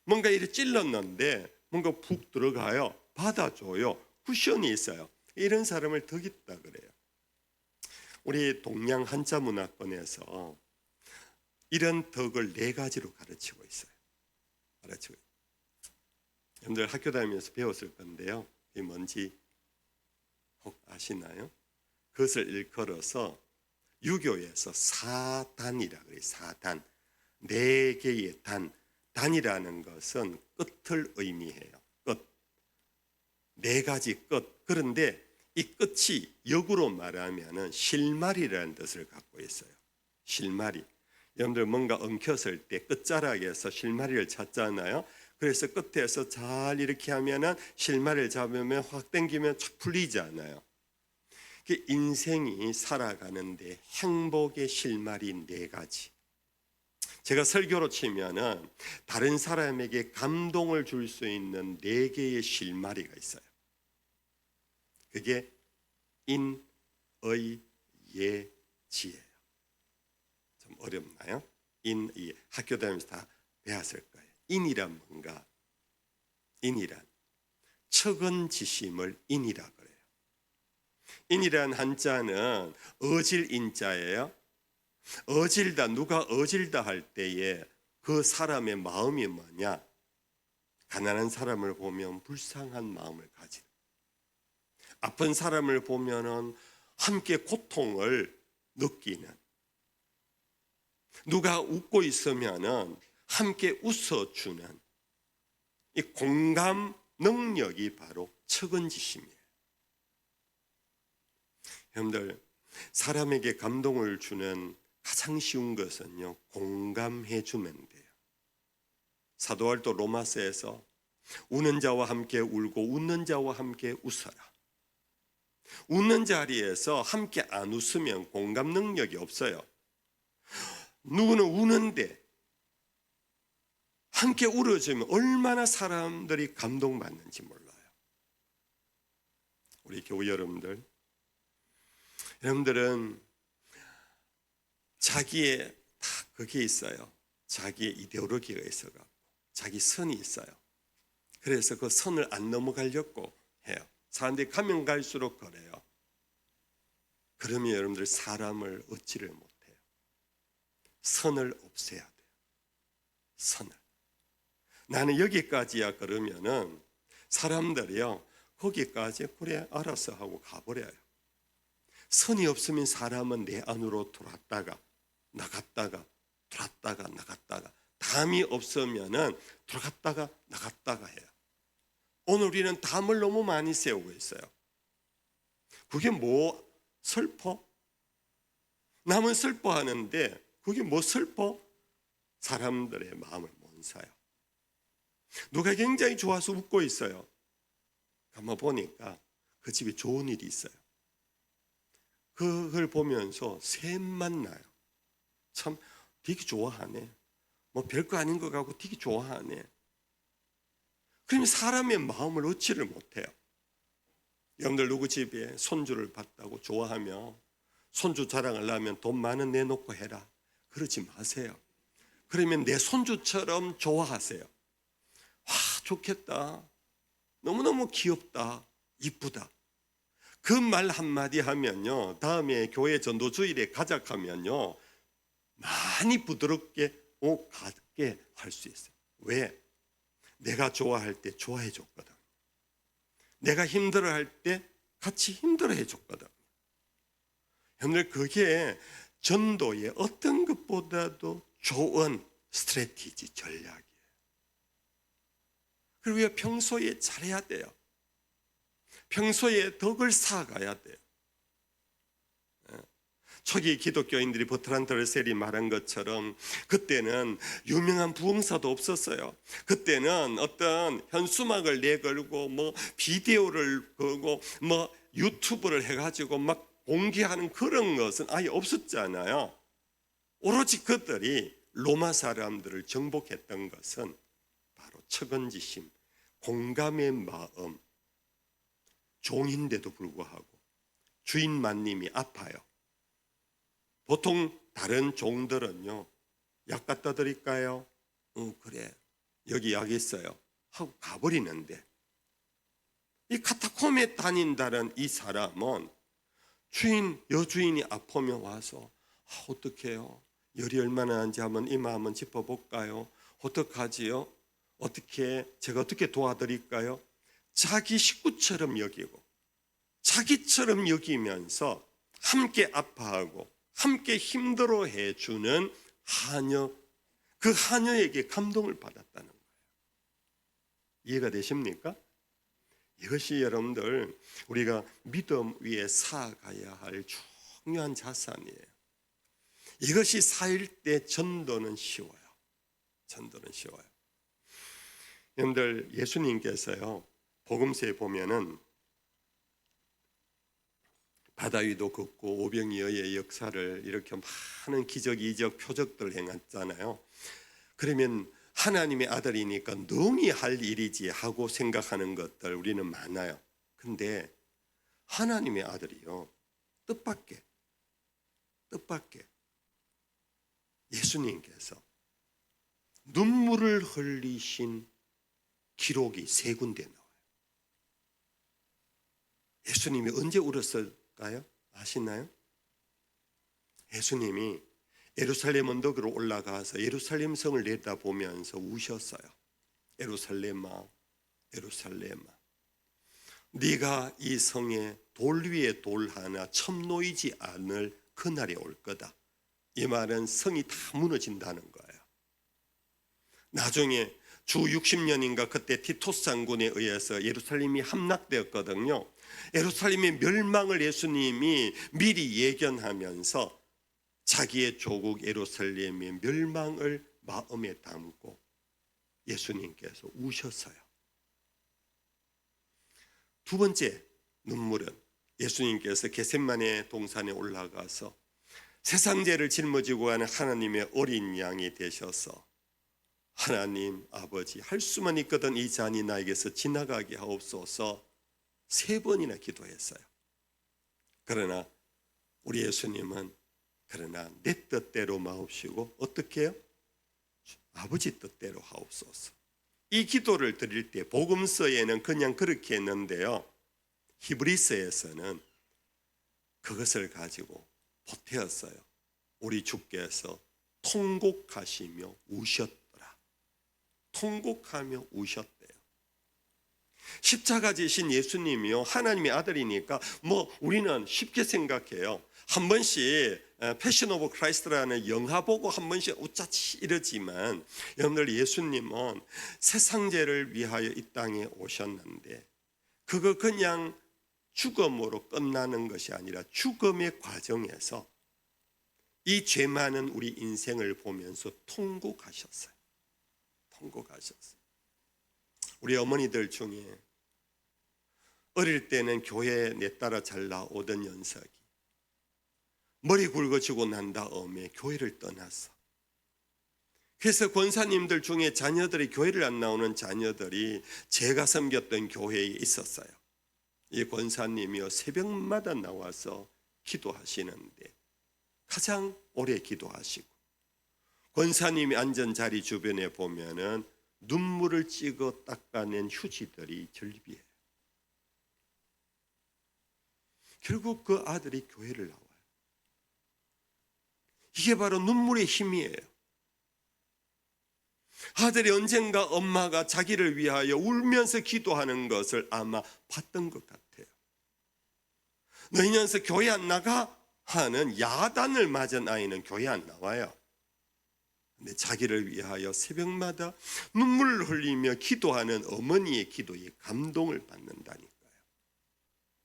뭔가 이렇게 찔렀는데 뭔가 푹 들어가요. 받아줘요. 쿠션이 있어요. 이런 사람을 덕 있다 그래요. 우리 동양 한자 문화권에서 이런 덕을 4가지로 가르치고 있어요. 가르치고 있어요. 여러분들 학교 다니면서 배웠을 건데요. 이게 뭔지 혹 아시나요? 그것을 일컬어서 유교에서 사단이라 그래요. 사단. 4개의 단. 단이라는 것은 끝을 의미해요. 끝. 4가지 끝. 그런데 이 끝이 역으로 말하면은 실마리라는 뜻을 갖고 있어요. 실마리. 여러분들 뭔가 엉켰을 때 끝자락에서 실마리를 찾잖아요. 그래서 끝에서 잘 이렇게 하면은 실마리를 잡으면 확 당기면 쫙 풀리지 않아요. 인생이 살아가는데 행복의 실마리 4가지. 제가 설교로 치면은 다른 사람에게 감동을 줄 수 있는 4개의 실마리가 있어요. 그게 인, 의, 예, 지예요. 좀 어렵나요? 인, 의. 학교 다니면서 다 배웠을 거예요. 인이란 뭔가? 인이란 척은지심을 인이라 그래요. 인이란 한자는 어질 인자예요. 어질다, 누가 어질다 할 때에 그 사람의 마음이 뭐냐? 가난한 사람을 보면 불쌍한 마음을 가지는, 아픈 사람을 보면은 함께 고통을 느끼는, 누가 웃고 있으면은 함께 웃어주는 이 공감 능력이 바로 척은지심이에요. 여러분들, 사람에게 감동을 주는 가장 쉬운 것은요, 공감해 주면 돼요. 사도 바울도 로마서에서 우는 자와 함께 울고 웃는 자와 함께 웃어라. 웃는 자리에서 함께 안 웃으면 공감 능력이 없어요. 누구는 우는데 함께 울어주면 얼마나 사람들이 감동받는지 몰라요. 우리 교회 여러분들은 자기의 다 그게 있어요. 자기의 이데올로기가 있어갖고 자기 선이 있어요. 그래서 그 선을 안 넘어가려고 해요. 사람들이 가면 갈수록 그래요. 그러면 여러분들 사람을 얻지를 못해요. 선을 없애야 돼요. 선을. 나는 여기까지야 그러면은 사람들이요, 거기까지 그래 알아서 하고 가버려요. 선이 없으면 사람은 내 안으로 들어왔다가 나갔다가 들어왔다가 나갔다가, 담이 없으면은 들어갔다가 나갔다가 해요. 오늘 우리는 담을 너무 많이 세우고 있어요. 그게 뭐 슬퍼? 남은 슬퍼하는데 그게 뭐 슬퍼? 사람들의 마음을 못 사요. 누가 굉장히 좋아서 웃고 있어요. 가만 보니까 그 집에 좋은 일이 있어요. 그걸 보면서 샘만 나요. 참 되게 좋아하네. 뭐 별거 아닌 것 같고 되게 좋아하네. 그러면 사람의 마음을 얻지를 못해요. 여러분들 누구 집에 손주를 봤다고 좋아하며 손주 자랑을 하면 돈 많은 내놓고 해라. 그러지 마세요. 그러면 내 손주처럼 좋아하세요. 와, 좋겠다. 너무너무 귀엽다. 이쁘다. 그 말 한마디 하면요, 다음에 교회 전도주일에 가작하면요, 많이 부드럽게 가게 할 수 있어요. 왜? 내가 좋아할 때 좋아해 줬거든. 내가 힘들어할 때 같이 힘들어해 줬거든. 여러분들, 그게 전도의 어떤 것보다도 좋은 스트래티지, 전략이에요. 그리고 평소에 잘해야 돼요. 평소에 덕을 쌓아가야 돼요. 초기 기독교인들이 버트란드 러셀이 말한 것처럼 그때는 유명한 부흥사도 없었어요. 그때는 어떤 현수막을 내걸고 뭐 비디오를 걸고 뭐 유튜브를 해가지고 막 공개하는 그런 것은 아예 없었잖아요. 오로지 그들이 로마 사람들을 정복했던 것은 바로 측은지심, 공감의 마음, 종인데도 불구하고 주인마님이 아파요. 보통 다른 종들은요, 약 갖다 드릴까요? 그래, 여기 약 있어요 하고 가버리는데, 이 카타콤에 다닌다는 이 사람은 여주인이 아프면 와서 어떡해요? 열이 얼마나 나는지 한번 이마 한번 짚어볼까요? 어떡하지요? 제가 어떻게 도와드릴까요? 자기 식구처럼 여기고 자기처럼 여기면서 함께 아파하고 함께 힘들어해 주는 하녀, 그 하녀에게 감동을 받았다는 거예요. 이해가 되십니까? 이것이 여러분들 우리가 믿음 위에 쌓아가야 할 중요한 자산이에요. 이것이 쌓일 때 전도는 쉬워요. 전도는 쉬워요. 여러분들, 예수님께서요, 복음서에 보면은 바다 위도 걷고 오병이어의 역사를 이렇게 많은 기적, 이적, 표적들 행했잖아요. 그러면 하나님의 아들이니까 능히 할 일이지 하고 생각하는 것들 우리는 많아요. 근데 하나님의 아들이요, 뜻밖의 예수님께서 눈물을 흘리신 기록이 3군데 나와요. 예수님이 언제 울었을까요? 아시나요? 예수님이 예루살렘 언덕으로 올라가서 예루살렘 성을 내다보면서 우셨어요. 예루살렘아, 예루살렘아, 네가 이 성에 돌 위에 돌 하나 첨놓이지 않을 그날이 올 거다. 이 말은 성이 다 무너진다는 거예요. 나중에 주 60년인가 그때 티토스 장군에 의해서 예루살렘이 함락되었거든요. 예루살렘의 멸망을 예수님이 미리 예견하면서 자기의 조국 예루살렘의 멸망을 마음에 담고 예수님께서 우셨어요. 두 번째 눈물은 예수님께서 겟세마네 동산에 올라가서 세상 죄를 짊어지고 가는 하나님의 어린 양이 되셔서 하나님 아버지, 할 수만 있거든 이 잔이 나에게서 지나가게 하옵소서 3번이나 기도했어요. 그러나 우리 예수님은 그러나 내 뜻대로 마옵시고 어떻게 해요? 아버지 뜻대로 하옵소서. 이 기도를 드릴 때 복음서에는 그냥 그렇게 했는데요, 히브리서에서는 그것을 가지고 보태었어요. 우리 주께서 통곡하시며 우셨더라. 통곡하며 우셨대요. 십자가 지신 예수님이요, 하나님의 아들이니까 뭐 우리는 쉽게 생각해요. 한 번씩 패션 오브 크라이스트라는 영화 보고 한 번씩 우짜치 이러지만, 여러분들, 예수님은 세상 죄를 위하여 이 땅에 오셨는데 그거 그냥 죽음으로 끝나는 것이 아니라 죽음의 과정에서 이 죄 많은 우리 인생을 보면서 통곡하셨어요. 통곡하셨어요. 우리 어머니들 중에 어릴 때는 교회에 내 따라 잘 나오던 연석이 머리 굵어지고 난 다음에 교회를 떠났어. 그래서 권사님들 중에 자녀들이 교회를 안 나오는 자녀들이 제가 섬겼던 교회에 있었어요. 이 권사님이요 새벽마다 나와서 기도하시는데 가장 오래 기도하시고, 권사님이 앉은 자리 주변에 보면은 눈물을 찍어 닦아낸 휴지들이 절비해요. 결국 그 아들이 교회를 나와요. 이게 바로 눈물의 힘이에요. 아들이 언젠가 엄마가 자기를 위하여 울면서 기도하는 것을 아마 봤던 것 같아요. 너희 녀석 교회 안 나가? 하는 야단을 맞은 아이는 교회 안 나와요. 근데 자기를 위하여 새벽마다 눈물을 흘리며 기도하는 어머니의 기도에 감동을 받는다니까요.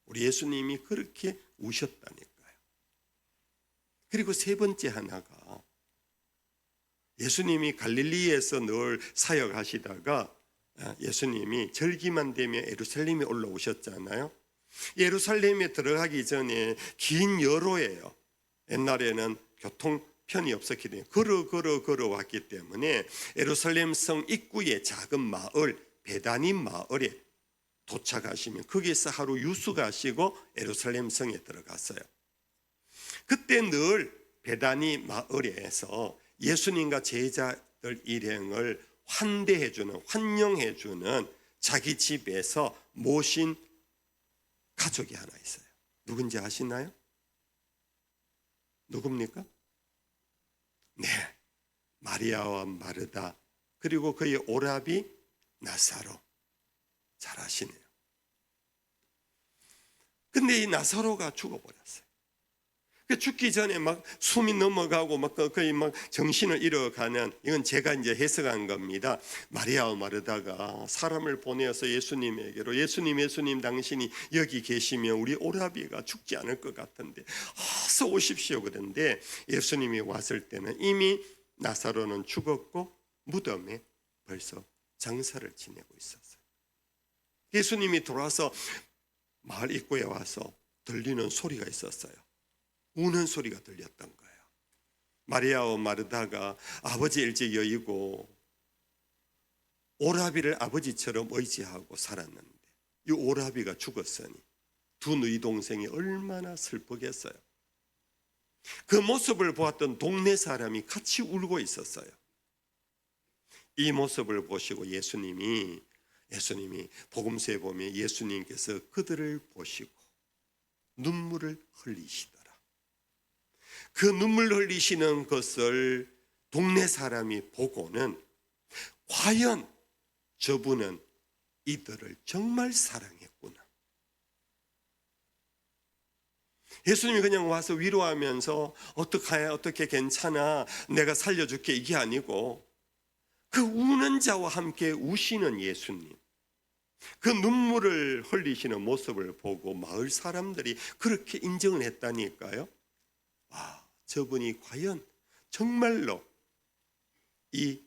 우리 예수님이 그렇게 우셨다니까요. 그리고 세 번째 하나가, 예수님이 갈릴리에서 늘 사역하시다가 예수님이 절기만 되면 예루살렘에 올라오셨잖아요. 예루살렘에 들어가기 전에 긴 여로예요. 옛날에는 교통편이 없었기 때문에 걸어왔기 때문에 예루살렘 성 입구의 작은 마을 베다니 마을에 도착하시면 거기에서 하루 유숙하시고 예루살렘 성에 들어갔어요. 그때 늘 베다니 마을에서 예수님과 제자들 일행을 환대해주는, 환영해주는 자기 집에서 모신 가족이 하나 있어요. 누군지 아시나요? 누굽니까? 네, 마리아와 마르다, 그리고 그의 오라비 나사로. 잘 아시네요. 근데 이 나사로가 죽어버렸어요. 죽기 전에 막 숨이 넘어가고 막 거의 막 정신을 잃어가는, 이건 제가 이제 해석한 겁니다. 마리아와 마르다가 사람을 보내어서 예수님에게로, 예수님 당신이 여기 계시면 우리 오라비가 죽지 않을 것 같은데 어서 오십시오 그런데, 예수님이 왔을 때는 이미 나사로는 죽었고 무덤에 벌써 장사를 지내고 있었어요. 예수님이 돌아와서 마을 입구에 와서 들리는 소리가 있었어요. 우는 소리가 들렸던 거예요. 마리아와 마르다가 아버지 일찍 여의고 오라비를 아버지처럼 의지하고 살았는데 이 오라비가 죽었으니 두 너희 동생이 얼마나 슬프겠어요. 그 모습을 보았던 동네 사람이 같이 울고 있었어요. 이 모습을 보시고 예수님이 복음서에 보면 예수님께서 그들을 보시고 눈물을 흘리시더라. 그 눈물 흘리시는 것을 동네 사람이 보고는 과연 저분은 이들을 정말 사랑했구나. 예수님이 그냥 와서 위로하면서 어떻게 괜찮아, 내가 살려줄게, 이게 아니고 그 우는 자와 함께 우시는 예수님, 그 눈물을 흘리시는 모습을 보고 마을 사람들이 그렇게 인정을 했다니까요. 와, 저분이 과연 정말로 이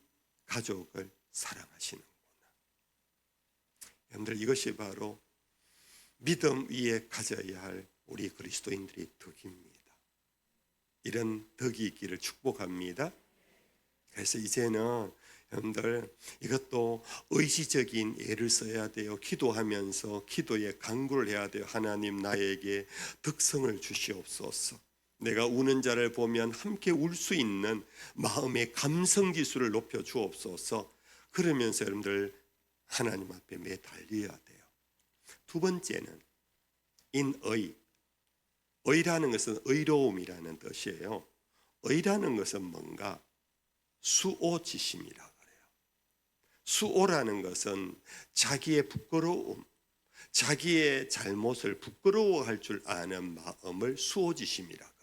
가족을 사랑하시는구나. 여러분들, 이것이 바로 믿음 위에 가져야 할 우리 그리스도인들의 덕입니다. 이런 덕이 있기를 축복합니다. 그래서 이제는 여러분들 이것도 의지적인 예를 써야 돼요. 기도하면서 기도에 간구를 해야 돼요. 하나님, 나에게 덕성을 주시옵소서. 내가 우는 자를 보면 함께 울 수 있는 마음의 감성 지수를 높여 주옵소서. 그러면서 여러분들 하나님 앞에 매달려야 돼요. 두 번째는 인의. 의라는 것은 의로움이라는 뜻이에요. 의라는 것은 뭔가 수오지심이라 그래요. 수오라는 것은 자기의 부끄러움, 자기의 잘못을 부끄러워할 줄 아는 마음을 수오지심이라 그래요.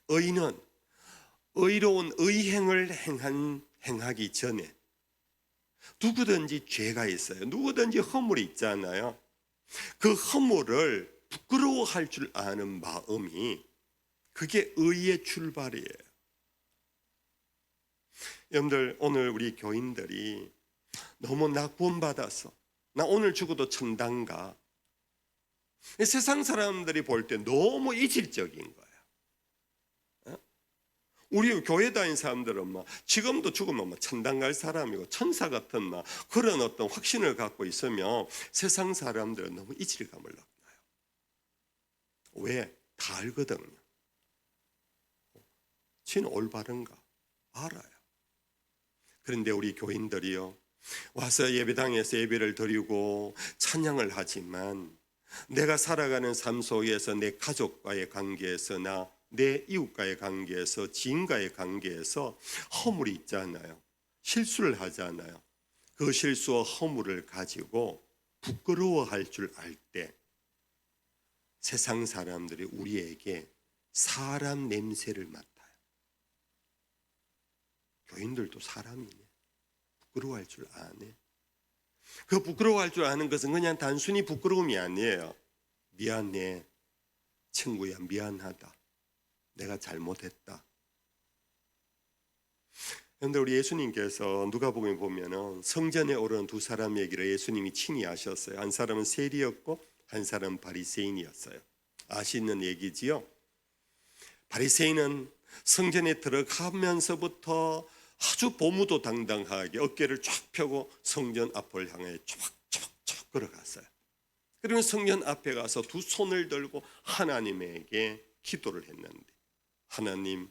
의는 의로운 의행을 행하기 전에 누구든지 죄가 있어요. 누구든지 허물이 있잖아요. 그 허물을 부끄러워할 줄 아는 마음이 그게 의의 출발이에요. 여러분들, 오늘 우리 교인들이 너무 나 구원받았어, 나 오늘 죽어도 천당가, 세상 사람들이 볼 때 너무 이질적인 거야. 우리 교회 다닌 사람들은 막 지금도 죽으면 막 천당 갈 사람이고 천사 같은 막 그런 어떤 확신을 갖고 있으면 세상 사람들은 너무 이질감을 느껴요. 왜? 다 알거든요. 지는 올바른가 알아요. 그런데 우리 교인들이요, 와서 예배당에서 예배를 드리고 찬양을 하지만 내가 살아가는 삶 속에서 내 가족과의 관계에서나 내 이웃과의 관계에서, 지인과의 관계에서 허물이 있잖아요. 실수를 하잖아요. 그 실수와 허물을 가지고 부끄러워할 줄 알 때 세상 사람들이 우리에게 사람 냄새를 맡아요. 교인들도 사람이네. 부끄러워할 줄 아네. 그 부끄러워할 줄 아는 것은 그냥 단순히 부끄러움이 아니에요. 미안해, 친구야, 미안하다, 내가 잘못했다. 그런데 우리 예수님께서 누가복음에 보면은 성전에 오른 두 사람 얘기를 예수님이 친히 하셨어요. 한 사람은 세리였고 한 사람은 바리새인이었어요. 아시는 얘기지요? 바리새인은 성전에 들어가면서부터 아주 보무도당당하게 어깨를 쫙 펴고 성전 앞을 향해 쫙쫙쫙 걸어갔어요. 그리고 성전 앞에 가서 두 손을 들고 하나님에게 기도를 했는데, 하나님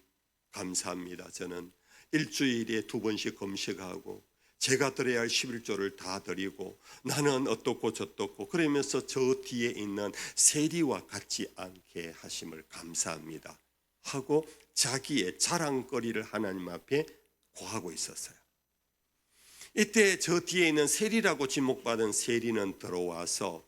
감사합니다. 저는 일주일에 2번씩 금식하고 제가 드려야 할 11조를 다 드리고 나는 어떻고 저떻고 그러면서 저 뒤에 있는 세리와 같지 않게 하심을 감사합니다 하고 자기의 자랑거리를 하나님 앞에 고하고 있었어요. 이때 저 뒤에 있는 세리라고 지목받은 세리는 들어와서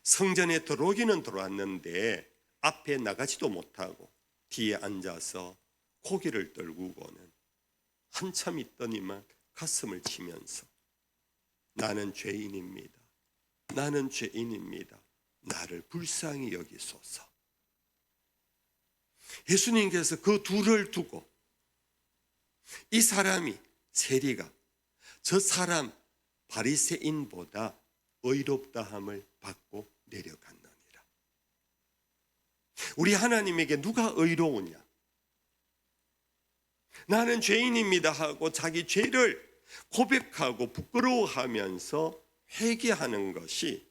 성전에 들어오기는 들어왔는데 앞에 나가지도 못하고 뒤에 앉아서 고개를 떨구고는 한참 있더니만 가슴을 치면서 나는 죄인입니다. 나는 죄인입니다. 나를 불쌍히 여기소서. 예수님께서 그 둘을 두고 이 사람이, 세리가 저 사람 바리새인보다 의롭다함을 받고 내려갔느니라. 우리 하나님에게 누가 의로우냐? 나는 죄인입니다 하고 자기 죄를 고백하고 부끄러워하면서 회개하는 것이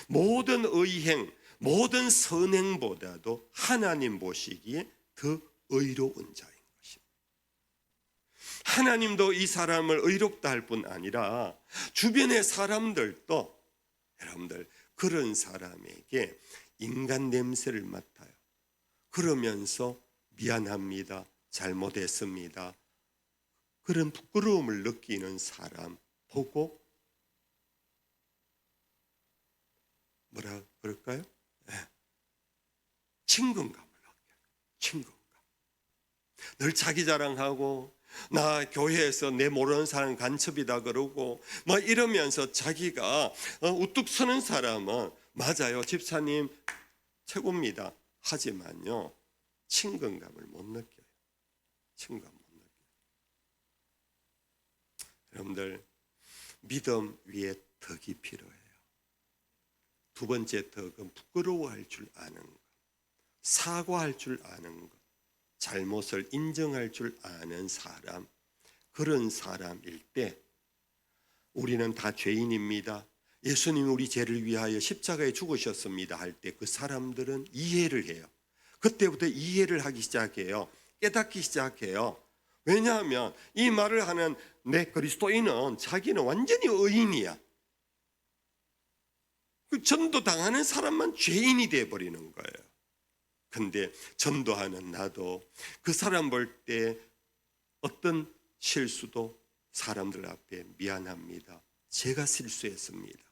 모든 의행, 모든 선행보다도 하나님 보시기에 더 의로운 자인 것입니다. 하나님도 이 사람을 의롭다 할 뿐 아니라 주변의 사람들도 여러분들 그런 사람에게 인간 냄새를 맡아요. 그러면서 미안합니다, 잘못했습니다, 그런 부끄러움을 느끼는 사람 보고 뭐라 그럴까요? 친근감을 느껴요. 친근감. 늘 자기 자랑하고 나 교회에서 내 모르는 사람 간첩이다 그러고 막 이러면서 자기가 우뚝 서는 사람은 맞아요, 집사님 최고입니다 하지만요 친근감을 못 느껴요. 친근감 못 느껴요. 여러분들, 믿음 위에 덕이 필요해요. 두 번째 덕은 부끄러워할 줄 아는 것, 사과할 줄 아는 것, 잘못을 인정할 줄 아는 사람, 그런 사람일 때 우리는 다 죄인입니다, 예수님이 우리 죄를 위하여 십자가에 죽으셨습니다 할 때 그 사람들은 이해를 해요. 그때부터 이해를 하기 시작해요. 깨닫기 시작해요. 왜냐하면 이 말을 하는 내 그리스도인은 자기는 완전히 의인이야. 그 전도당하는 사람만 죄인이 되어버리는 거예요. 근데 전도하는 나도 그 사람 볼 때 어떤 실수도 사람들 앞에 미안합니다, 제가 실수했습니다,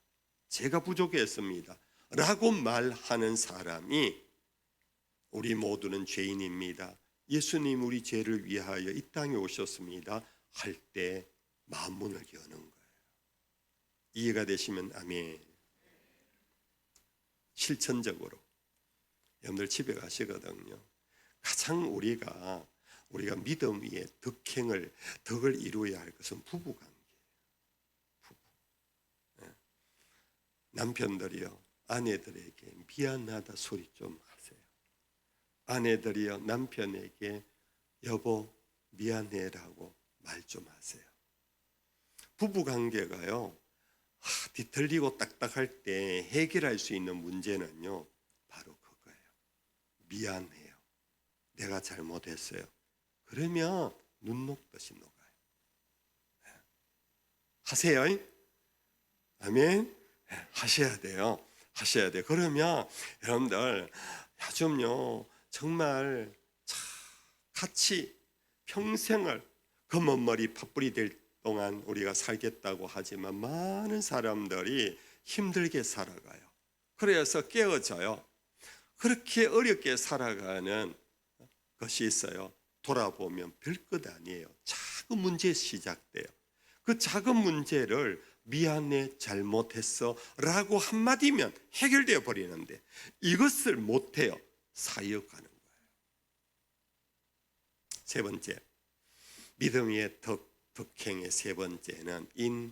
제가 부족했습니다 라고 말하는 사람이 우리 모두는 죄인입니다, 예수님 우리 죄를 위하여 이 땅에 오셨습니다 할 때 마음문을 여는 거예요. 이해가 되시면 아멘. 실천적으로 여러분들 집에 가시거든요. 가장 우리가 믿음 위에 덕을 이루어야 할 것은 부부관계예요. 부부. 예. 남편들이요, 아내들에게 미안하다 소리 좀 하세요. 아내들이요, 남편에게 여보 미안해라고 말 좀 하세요. 부부관계가요, 뒤틀리고 딱딱할 때 해결할 수 있는 문제는요, 바로 그거예요. 미안해요. 내가 잘못했어요. 그러면 눈 녹듯이 녹아요. 하세요. 아멘. 하셔야 돼요. 하셔야 돼요. 그러면 여러분들 요즘요 정말 같이 평생을 검은 머리 팥불이 될 동안 우리가 살겠다고 하지만 많은 사람들이 힘들게 살아가요. 그래서 깨어져요. 그렇게 어렵게 살아가는 것이 있어요. 돌아보면 별것 아니에요. 작은 문제 시작돼요. 그 작은 문제를 미안해, 잘못했어 라고 한마디면 해결되어 버리는데 이것을 못해요. 사역하는 거예요. 세 번째, 믿음 위의 덕행의 세 번째는 인의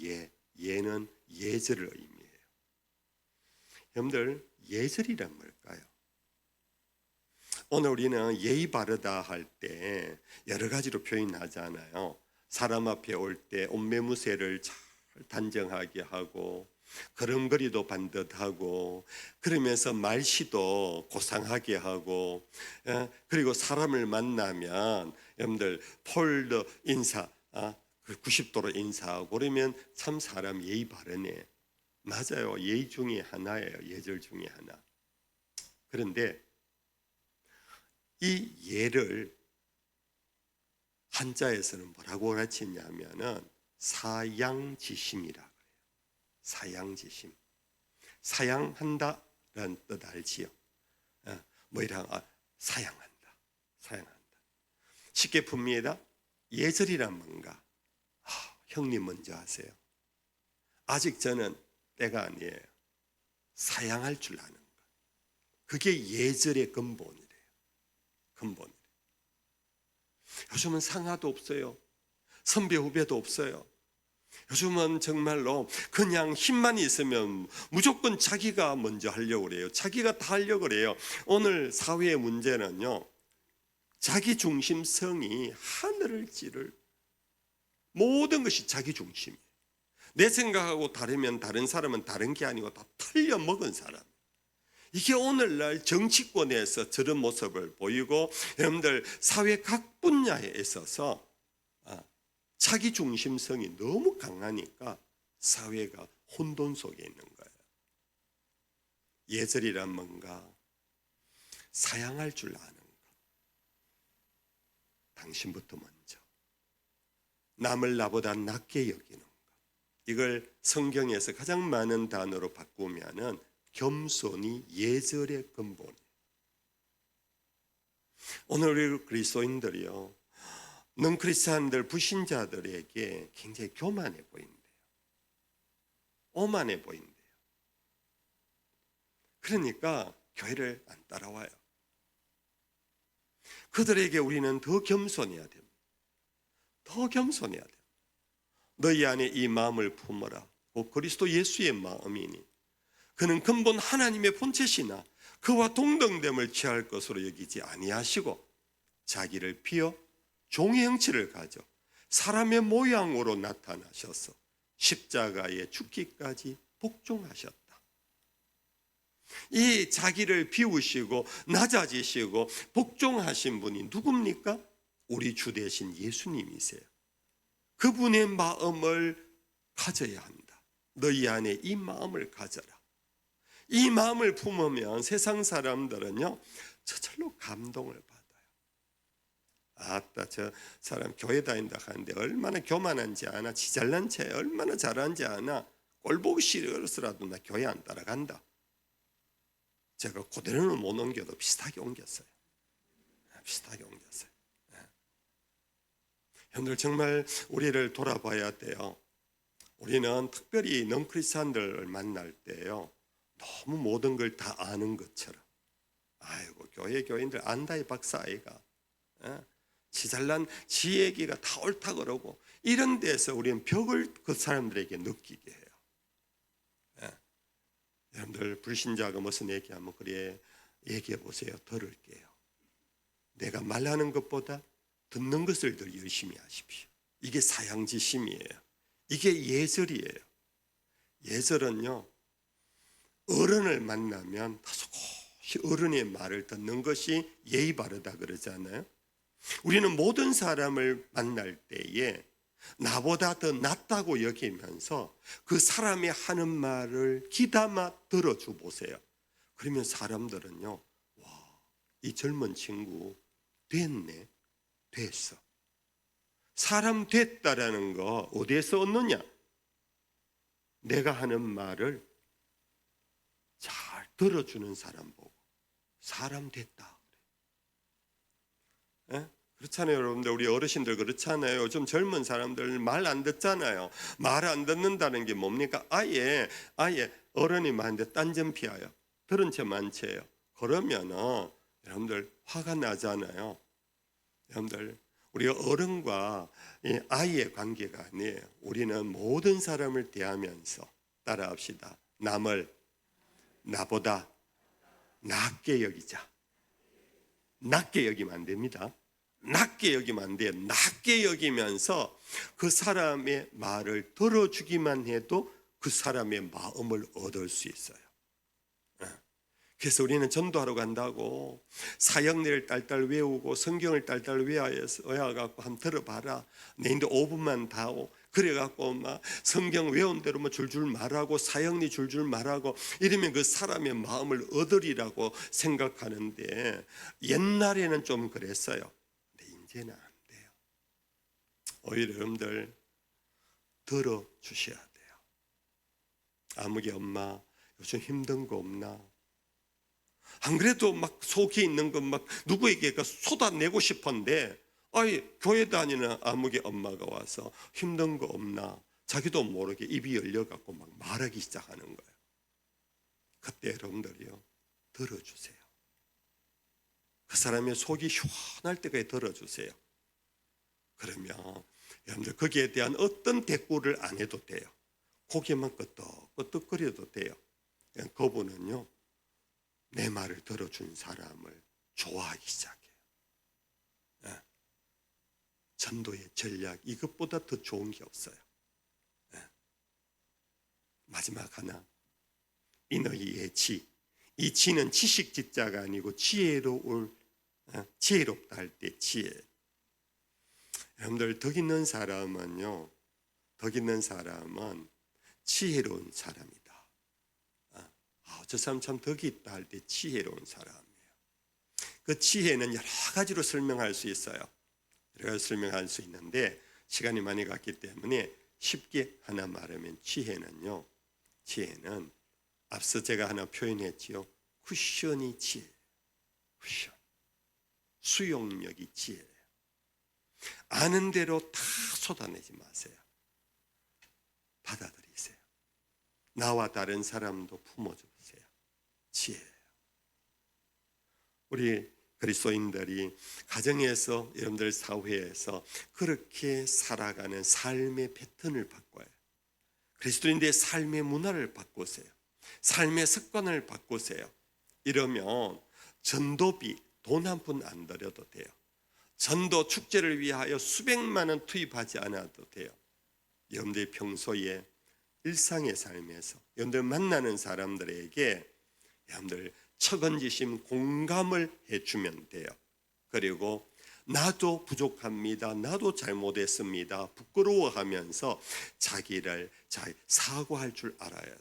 예. 예는 예절을 의미해요. 여러분들 예절이란 뭘까요? 오늘 우리는 예의 바르다 할 때 여러 가지로 표현하잖아요. 사람 앞에 올 때 옷매무새를 잘 단정하게 하고 걸음걸이도 반듯하고 그러면서 말씨도 고상하게 하고 그리고 사람을 만나면 여러분들 폴더 인사 90도로 인사하고 그러면 참 사람 예의 바르네. 맞아요. 예의 중에 하나예요. 예절 중에 하나. 그런데 이 예를 한자에서는 뭐라고 가르치냐면은 사양지심이라 그래요. 사양지심. 사양한다라는 뜻 알지요? 사양한다. 사양한다. 쉽게 풉니다. 예절이란 뭔가? 형님 먼저 하세요. 아직 저는 때가 아니에요. 사양할 줄 아는 것. 그게 예절의 근본이래요. 근본이래요. 요즘은 상하도 없어요. 선배 후배도 없어요. 요즘은 정말로 그냥 힘만 있으면 무조건 자기가 먼저 하려고 그래요. 자기가 다 하려고 그래요. 오늘 사회의 문제는요, 자기 중심성이 하늘을 찌를 모든 것이 자기 중심이에요. 내 생각하고 다르면 다른 사람은 다른 게 아니고 다 틀려 먹은 사람. 이게 오늘날 정치권에서 저런 모습을 보이고 여러분들 사회 각 분야에 있어서 자기 중심성이 너무 강하니까 사회가 혼돈 속에 있는 거예요. 예절이란 뭔가? 사양할 줄 아는 것. 당신부터 먼저. 남을 나보다 낮게 여기는 것. 이걸 성경에서 가장 많은 단어로 바꾸면은 겸손이 예절의 근본이에요. 오늘 우리 그리스도인들이요, 능크리스찬들 불신자들에게 굉장히 교만해 보인대요. 오만해 보인대요. 그러니까 교회를 안 따라와요. 그들에게 우리는 더 겸손해야 됩니다. 더 겸손해야 돼요. 너희 안에 이 마음을 품어라. 곧 그리스도 예수의 마음이니 그는 근본 하나님의 본체시나 그와 동등됨을 취할 것으로 여기지 아니하시고 자기를 비어 종의 형체를 가져 사람의 모양으로 나타나셔서 십자가에 죽기까지 복종하셨다. 이 자기를 비우시고 낮아지시고 복종하신 분이 누굽니까? 우리 주 되신 예수님이세요. 그분의 마음을 가져야 한다. 너희 안에 이 마음을 가져라. 이 마음을 품으면 세상 사람들은요 저절로 감동을 받아요. 아따 저 사람 교회 다닌다 하는데 얼마나 교만한지 아나, 지잘난 체 얼마나 잘하는지 아나, 꼴보기 싫어서라도 나 교회 안 따라간다. 제가 그대로는 못 옮겨도 비슷하게 옮겼어요. 비슷하게 옮겼어요. 여러분들 정말 우리를 돌아봐야 돼요. 우리는 특별히 non 크리스찬들을 만날 때요 너무 모든 걸 다 아는 것처럼 아이고 교회 교인들 안다 이 박사 아이가. 지 잘난 지 얘기가 다 옳다 그러고 이런 데서 우리는 벽을 그 사람들에게 느끼게 해요. 여러분들 불신자가 무슨 얘기하면 그래 얘기해 보세요. 들을게요. 내가 말하는 것보다 듣는 것을 더 열심히 하십시오. 이게 사양지심이에요. 이게 예절이에요. 예절은요, 어른을 만나면 다소곳이 어른의 말을 듣는 것이 예의 바르다 그러잖아요. 우리는 모든 사람을 만날 때에 나보다 더 낫다고 여기면서 그 사람이 하는 말을 귀담아 들어줘 보세요. 그러면 사람들은요, 와, 이 젊은 친구 됐네, 됐어. 사람 됐다라는 거 어디에서 얻느냐? 내가 하는 말을 잘 들어주는 사람 보고 사람 됐다. 예? 그렇잖아요, 여러분들. 우리 어르신들 그렇잖아요. 요즘 젊은 사람들 말 안 듣잖아요. 말 안 듣는다는 게 뭡니까? 아예 어른이 말하는데 딴전 피하여 들은 채 만채예요. 그러면은 여러분들 화가 나잖아요. 여러분들 우리가 어른과 이 아이의 관계가 아니에요. 우리는 모든 사람을 대하면서 따라합시다. 남을 나보다 낮게 여기자. 낮게 여기면 안 됩니다. 낮게 여기면 안 돼요. 낮게 여기면서 그 사람의 말을 들어주기만 해도 그 사람의 마음을 얻을 수 있어요. 그래서 우리는 전도하러 간다고 사역리를 딸딸 외우고 성경을 딸딸 외워갖고 한번 들어봐라. 내인데 5분만 다 하고 그래갖고 막 성경 외운 대로 뭐 줄줄 말하고 사역리 줄줄 말하고 이러면 그 사람의 마음을 얻으리라고 생각하는데 옛날에는 좀 그랬어요. 근데 이제는 안 돼요. 오히려 여러분들 들어주셔야 돼요. 아무개 엄마 요즘 힘든 거 없나? 안 그래도 막 속에 있는 것 막 누구에게 쏟아내고 싶은데 교회 다니는 아무개 엄마가 와서 힘든 거 없나? 자기도 모르게 입이 열려갖고 막 말하기 시작하는 거예요. 그때 여러분들이요 들어주세요. 그 사람의 속이 시원할 때까지 들어주세요. 그러면 여러분들 거기에 대한 어떤 대꾸를 안 해도 돼요. 고개만 끄덕끄덕거려도 돼요. 그분은요 내 말을 들어준 사람을 좋아하기 시작해요. 전도의 전략 이것보다 더 좋은 게 없어요. 마지막 하나, 인의 지. 이 지는 지식 지자가 아니고 지혜롭다 할 때 지혜. 여러분들 덕 있는 사람은 지혜로운 사람이다. 저 사람 참 덕이 있다 할 때 지혜로운 사람이에요. 그 지혜는 여러 가지로 설명할 수 있어요. 여러 가지 설명할 수 있는데 시간이 많이 갔기 때문에 쉽게 하나 말하면 지혜는 앞서 제가 하나 표현했지요. 쿠션이 지혜. 쿠션. 수용력이 지혜예요. 아는 대로 다 쏟아내지 마세요. 받아들이세요. 나와 다른 사람도 품어주세요. 지혜예요. 우리 그리스도인들이 가정에서 여러분들 사회에서 그렇게 살아가는 삶의 패턴을 바꿔요. 그리스도인들의 삶의 문화를 바꾸세요. 삶의 습관을 바꾸세요. 이러면 전도비 돈 한 푼 안 들여도 돼요. 전도 축제를 위하여 수백만 원 투입하지 않아도 돼요. 여러분들이 평소에 일상의 삶에서 여러분들 만나는 사람들에게 여러분들 척언지심 공감을 해주면 돼요. 그리고 나도 부족합니다. 나도 잘못했습니다. 부끄러워하면서 자기를 잘 사과할 줄 알아야 돼요.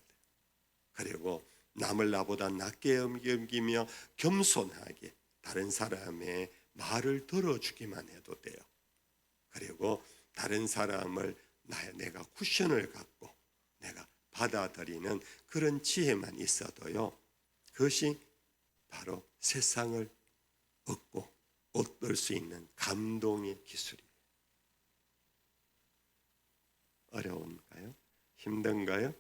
그리고 남을 나보다 낮게 여기며 겸손하게 다른 사람의 말을 들어주기만 해도 돼요. 그리고 다른 사람을 내가 쿠션을 갖고 내가 받아들이는 그런 지혜만 있어도요. 그것이 바로 세상을 얻을 수 있는 감동의 기술이에요. 어려운가요? 힘든가요?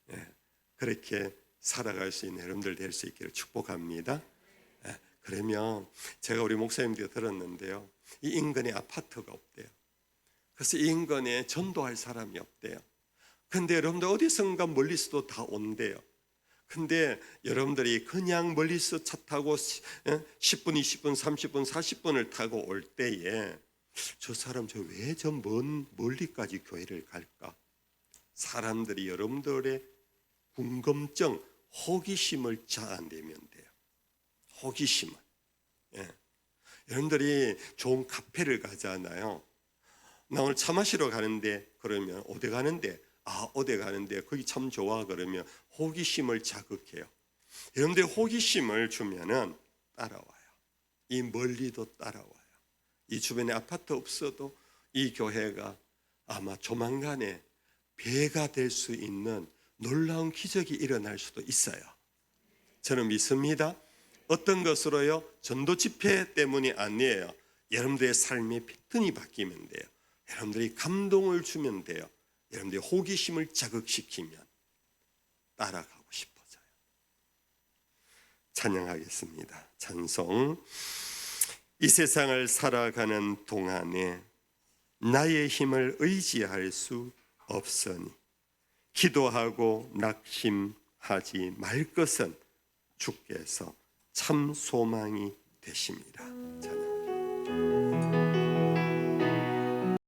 네, 그렇게 살아갈 수 있는 여러분들 될 수 있기를 축복합니다. 그러면 제가 우리 목사님들 들었는데요. 이 인근에 아파트가 없대요. 그래서 이 인근에 전도할 사람이 없대요. 근데 여러분들 어디선가 멀리서도 다 온대요. 근데 여러분들이 그냥 멀리서 차 타고 10분, 20분, 30분, 40분을 타고 올 때에 저 사람 왜 저 멀리까지 교회를 갈까? 사람들이 여러분들의 궁금증, 호기심을 자아내면 돼요. 호기심을. 예. 여러분들이 좋은 카페를 가잖아요. 나 오늘 차 마시러 가는데 그러면 어디 가는데? 어디 가는데 거기 참 좋아 그러면 호기심을 자극해요. 여러분들 호기심을 주면은 따라와요. 이 멀리도 따라와요. 이 주변에 아파트 없어도 이 교회가 아마 조만간에 배가 될 수 있는 놀라운 기적이 일어날 수도 있어요. 저는 믿습니다. 어떤 것으로요? 전도 집회 때문이 아니에요. 여러분들의 삶의 패턴이 바뀌면 돼요. 여러분들이 감동을 주면 돼요. 여러분들의 호기심을 자극시키면 따라가고 싶어져요. 찬양하겠습니다. 찬송. 이 세상을 살아가는 동안에 나의 힘을 의지할 수 없으니 기도하고 낙심하지 말 것은 주께서 참 소망이 되십니다. 찬양.